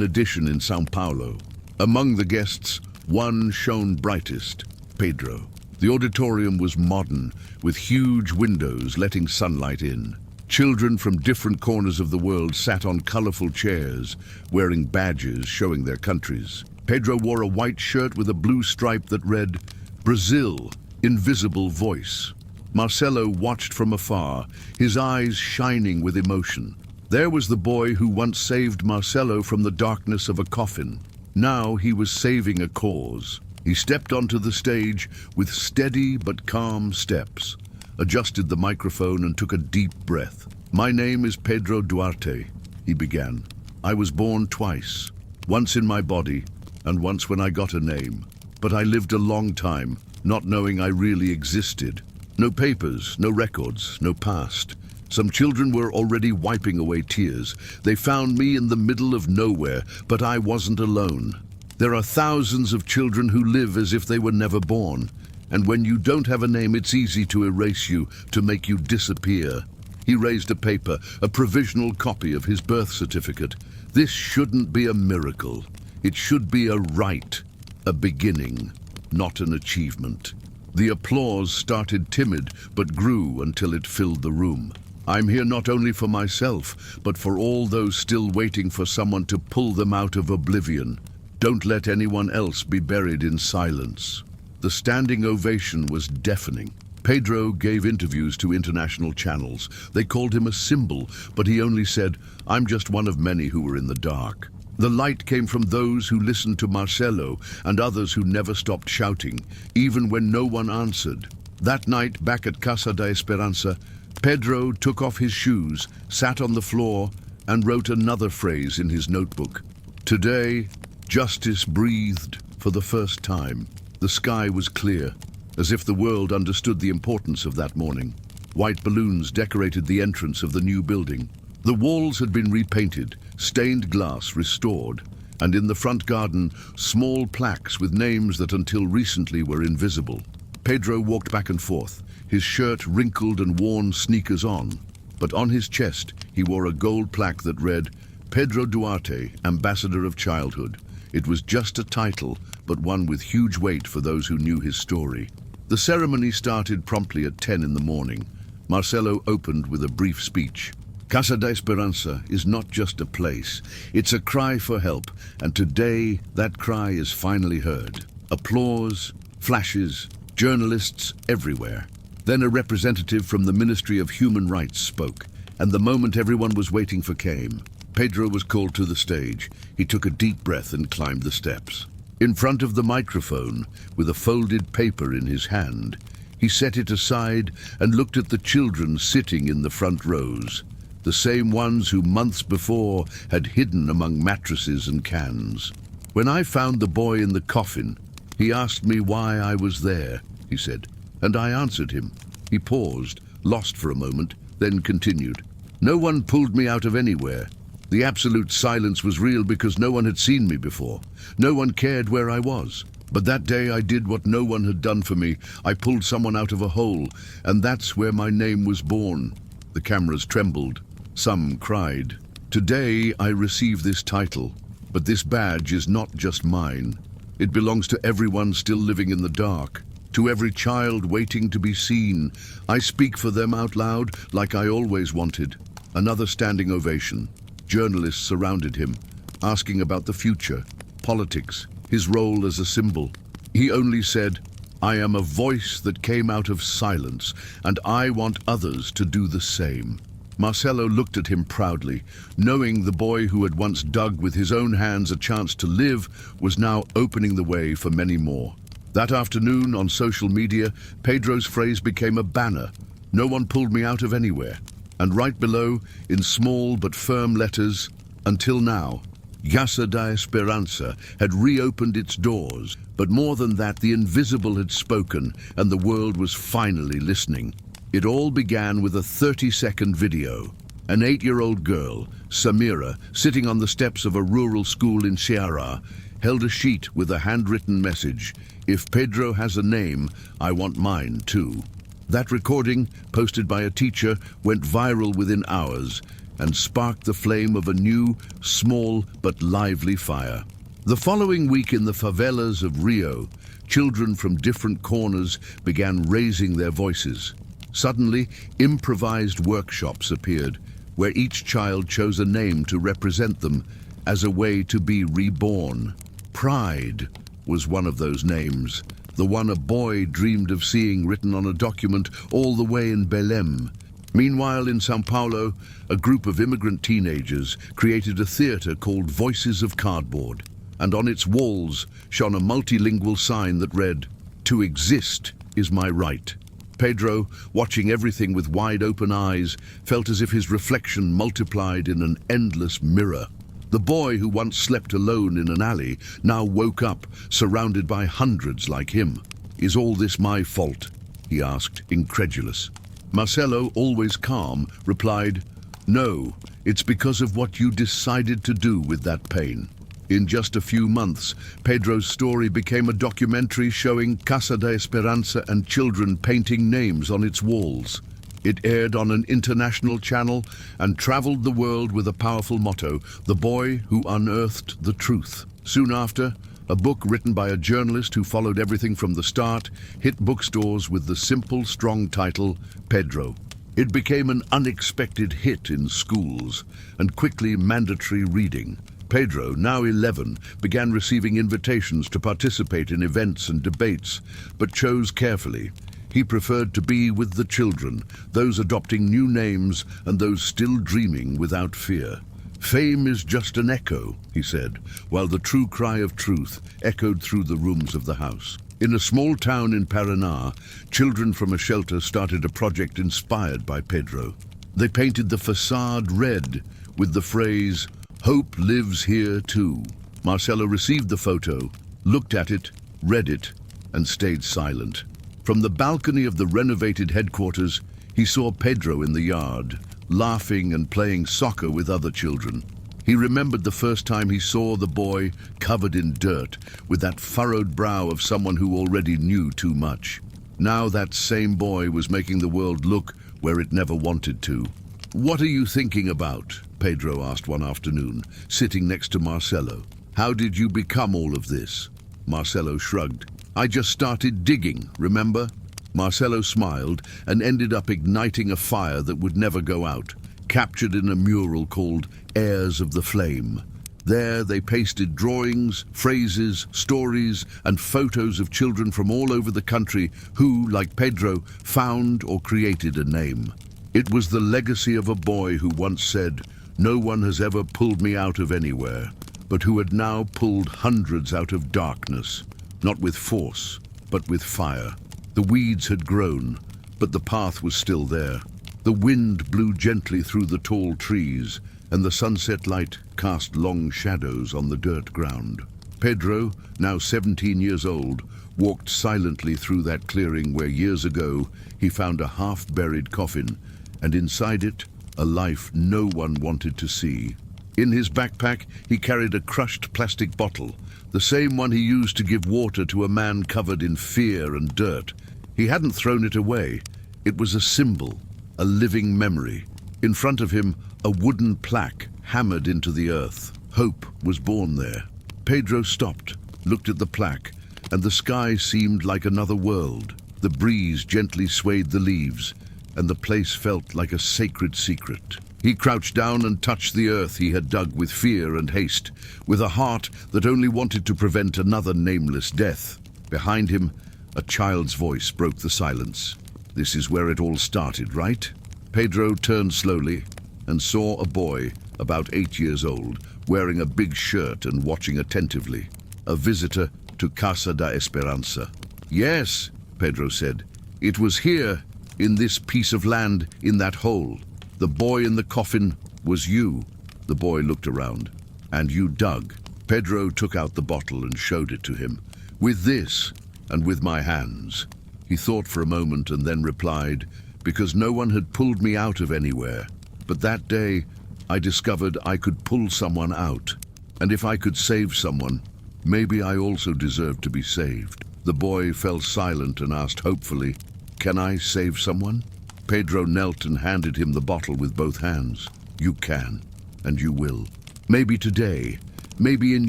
edition in São Paulo. Among the guests, one shone brightest, Pedro. The auditorium was modern, with huge windows letting sunlight in. Children from different corners of the world sat on colorful chairs, wearing badges showing their countries. Pedro wore a white shirt with a blue stripe that read, "Brazil, Invisible Voice." Marcelo watched from afar, his eyes shining with emotion. There was the boy who once saved Marcelo from the darkness of a coffin. Now he was saving a cause. He stepped onto the stage with steady but calm steps, adjusted the microphone and took a deep breath. "My name is Pedro Duarte," he began. "I was born twice, once in my body and once when I got a name. But I lived a long time, not knowing I really existed. No papers, no records, no past. Some children were already wiping away tears. They found me in the middle of nowhere, but I wasn't alone. There are thousands of children who live as if they were never born. And when you don't have a name, it's easy to erase you, to make you disappear." He raised a paper, a provisional copy of his birth certificate. This shouldn't be a miracle. It should be a right, a beginning, not an achievement. The applause started timid, but grew until it filled the room. "I'm here not only for myself, but for all those still waiting for someone to pull them out of oblivion. Don't let anyone else be buried in silence." The standing ovation was deafening. Pedro gave interviews to international channels. They called him a symbol, but he only said, "I'm just one of many who were in the dark." The light came from those who listened to Marcelo and others who never stopped shouting, even when no one answered. That night, back at Casa da Esperanza, Pedro took off his shoes, sat on the floor, and wrote another phrase in his notebook. Today, justice breathed for the first time. The sky was clear, as if the world understood the importance of that morning. White balloons decorated the entrance of the new building. The walls had been repainted, stained glass restored, and in the front garden, small plaques with names that until recently were invisible. Pedro walked back and forth, his shirt wrinkled and worn sneakers on. But on his chest, he wore a gold plaque that read, "Pedro Duarte, Ambassador of Childhood." It was just a title, but one with huge weight for those who knew his story. The ceremony started promptly at 10 in the morning. Marcelo opened with a brief speech. Casa da Esperanza is not just a place, it's a cry for help, and today that cry is finally heard. Applause, flashes, journalists everywhere. Then a representative from the Ministry of Human Rights spoke, and the moment everyone was waiting for came. Pedro was called to the stage. He took a deep breath and climbed the steps. In front of the microphone, with a folded paper in his hand, he set it aside and looked at the children sitting in the front rows, the same ones who months before had hidden among mattresses and cans. "When I found the boy in the coffin, he asked me why I was there," he said, and I answered him. He paused, lost for a moment, then continued. "No one pulled me out of anywhere. The absolute silence was real because no one had seen me before. No one cared where I was. But that day I did what no one had done for me. I pulled someone out of a hole, and that's where my name was born." The cameras trembled. Some cried. "Today I receive this title, but this badge is not just mine. It belongs to everyone still living in the dark, to every child waiting to be seen. I speak for them out loud like I always wanted." Another standing ovation. Journalists surrounded him, asking about the future, politics, his role as a symbol. He only said, "I am a voice that came out of silence, and I want others to do the same." Marcelo looked at him proudly, knowing the boy who had once dug with his own hands a chance to live was now opening the way for many more. That afternoon on social media, Pedro's phrase became a banner. "No one pulled me out of anywhere." And right below, in small but firm letters, "Until now." Casa da Esperanza had reopened its doors, but more than that, the invisible had spoken, and the world was finally listening. It all began with a 30-second video. An 8-year-old girl, Samira, sitting on the steps of a rural school in Ceará, held a sheet with a handwritten message: "If Pedro has a name, I want mine too." That recording, posted by a teacher, went viral within hours and sparked the flame of a new, small but lively fire. The following week in the favelas of Rio, children from different corners began raising their voices. Suddenly, improvised workshops appeared, where each child chose a name to represent them as a way to be reborn. Pride was one of those names, the one a boy dreamed of seeing written on a document all the way in Belém. Meanwhile, in São Paulo, a group of immigrant teenagers created a theater called Voices of Cardboard, and on its walls shone a multilingual sign that read, "To exist is my right." Pedro, watching everything with wide-open eyes, felt as if his reflection multiplied in an endless mirror. The boy who once slept alone in an alley now woke up, surrounded by hundreds like him. "Is all this my fault?" he asked, incredulous. Marcelo, always calm, replied, "No, it's because of what you decided to do with that pain." In just a few months, Pedro's story became a documentary showing Casa de Esperanza and children painting names on its walls. It aired on an international channel and traveled the world with a powerful motto: "The boy who unearthed the truth." Soon after, a book written by a journalist who followed everything from the start hit bookstores with the simple, strong title, Pedro. It became an unexpected hit in schools and quickly mandatory reading. Pedro, now 11, began receiving invitations to participate in events and debates, but chose carefully. He preferred to be with the children, those adopting new names and those still dreaming without fear. "Fame is just an echo," he said, while the true cry of truth echoed through the rooms of the house. In a small town in Paraná, children from a shelter started a project inspired by Pedro. They painted the facade red with the phrase, "Hope lives here too." Marcelo received the photo, looked at it, read it, and stayed silent. From the balcony of the renovated headquarters, he saw Pedro in the yard, laughing and playing soccer with other children. He remembered the first time he saw the boy covered in dirt, with that furrowed brow of someone who already knew too much. Now that same boy was making the world look where it never wanted to. "What are you thinking about?" Pedro asked one afternoon, sitting next to Marcelo. "How did you become all of this?" Marcelo shrugged. "I just started digging, remember?" Marcelo smiled and ended up igniting a fire that would never go out, captured in a mural called Heirs of the Flame. There they pasted drawings, phrases, stories, and photos of children from all over the country who, like Pedro, found or created a name. It was the legacy of a boy who once said, "No one has ever pulled me out of anywhere," but who had now pulled hundreds out of darkness, not with force, but with fire. The weeds had grown, but the path was still there. The wind blew gently through the tall trees, and the sunset light cast long shadows on the dirt ground. Pedro, now 17 years old, walked silently through that clearing where years ago he found a half-buried coffin, and inside it, a life no one wanted to see. In his backpack, he carried a crushed plastic bottle, the same one he used to give water to a man covered in fear and dirt. He hadn't thrown it away. It was a symbol, a living memory. In front of him, a wooden plaque hammered into the earth. Hope was born there. Pedro stopped, looked at the plaque, and the sky seemed like another world. The breeze gently swayed the leaves, and the place felt like a sacred secret. He crouched down and touched the earth he had dug with fear and haste, with a heart that only wanted to prevent another nameless death. Behind him, a child's voice broke the silence. "This is where it all started, right?" Pedro turned slowly and saw a boy, about 8 years old, wearing a big shirt and watching attentively. A visitor to Casa da Esperanza. "Yes," Pedro said. "It was here, in this piece of land, in that hole. The boy in the coffin was you." The boy looked around. And you dug. Pedro took out the bottle and showed it to him. With this, and with my hands. He thought for a moment and then replied, because no one had pulled me out of anywhere. But that day, I discovered I could pull someone out. And if I could save someone, maybe I also deserved to be saved. The boy fell silent and asked hopefully, "Can I save someone?" Pedro knelt and handed him the bottle with both hands. You can, and you will. Maybe today, maybe in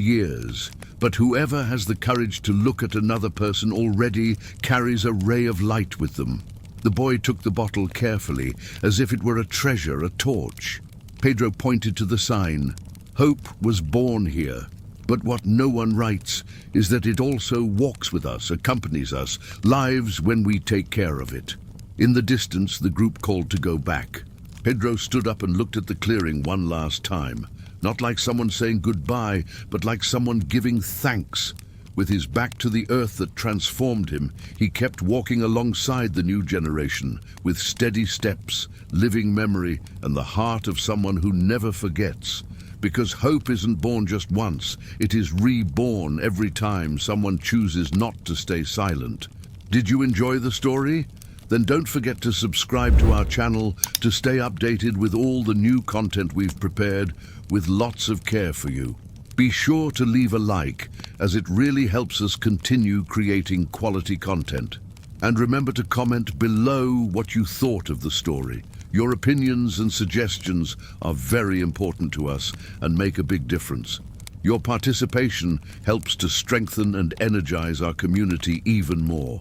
years, but whoever has the courage to look at another person already carries a ray of light with them. The boy took the bottle carefully, as if it were a treasure, a torch. Pedro pointed to the sign. Hope was born here. But what no one writes is that it also walks with us, accompanies us, lives when we take care of it. In the distance, the group called to go back. Pedro stood up and looked at the clearing one last time. Not like someone saying goodbye, but like someone giving thanks. With his back to the earth that transformed him, he kept walking alongside the new generation, with steady steps, living memory, and the heart of someone who never forgets. Because hope isn't born just once, it is reborn every time someone chooses not to stay silent. Did you enjoy the story? Then don't forget to subscribe to our channel to stay updated with all the new content we've prepared with lots of care for you. Be sure to leave a like, as it really helps us continue creating quality content. And remember to comment below what you thought of the story. Your opinions and suggestions are very important to us and make a big difference. Your participation helps to strengthen and energize our community even more.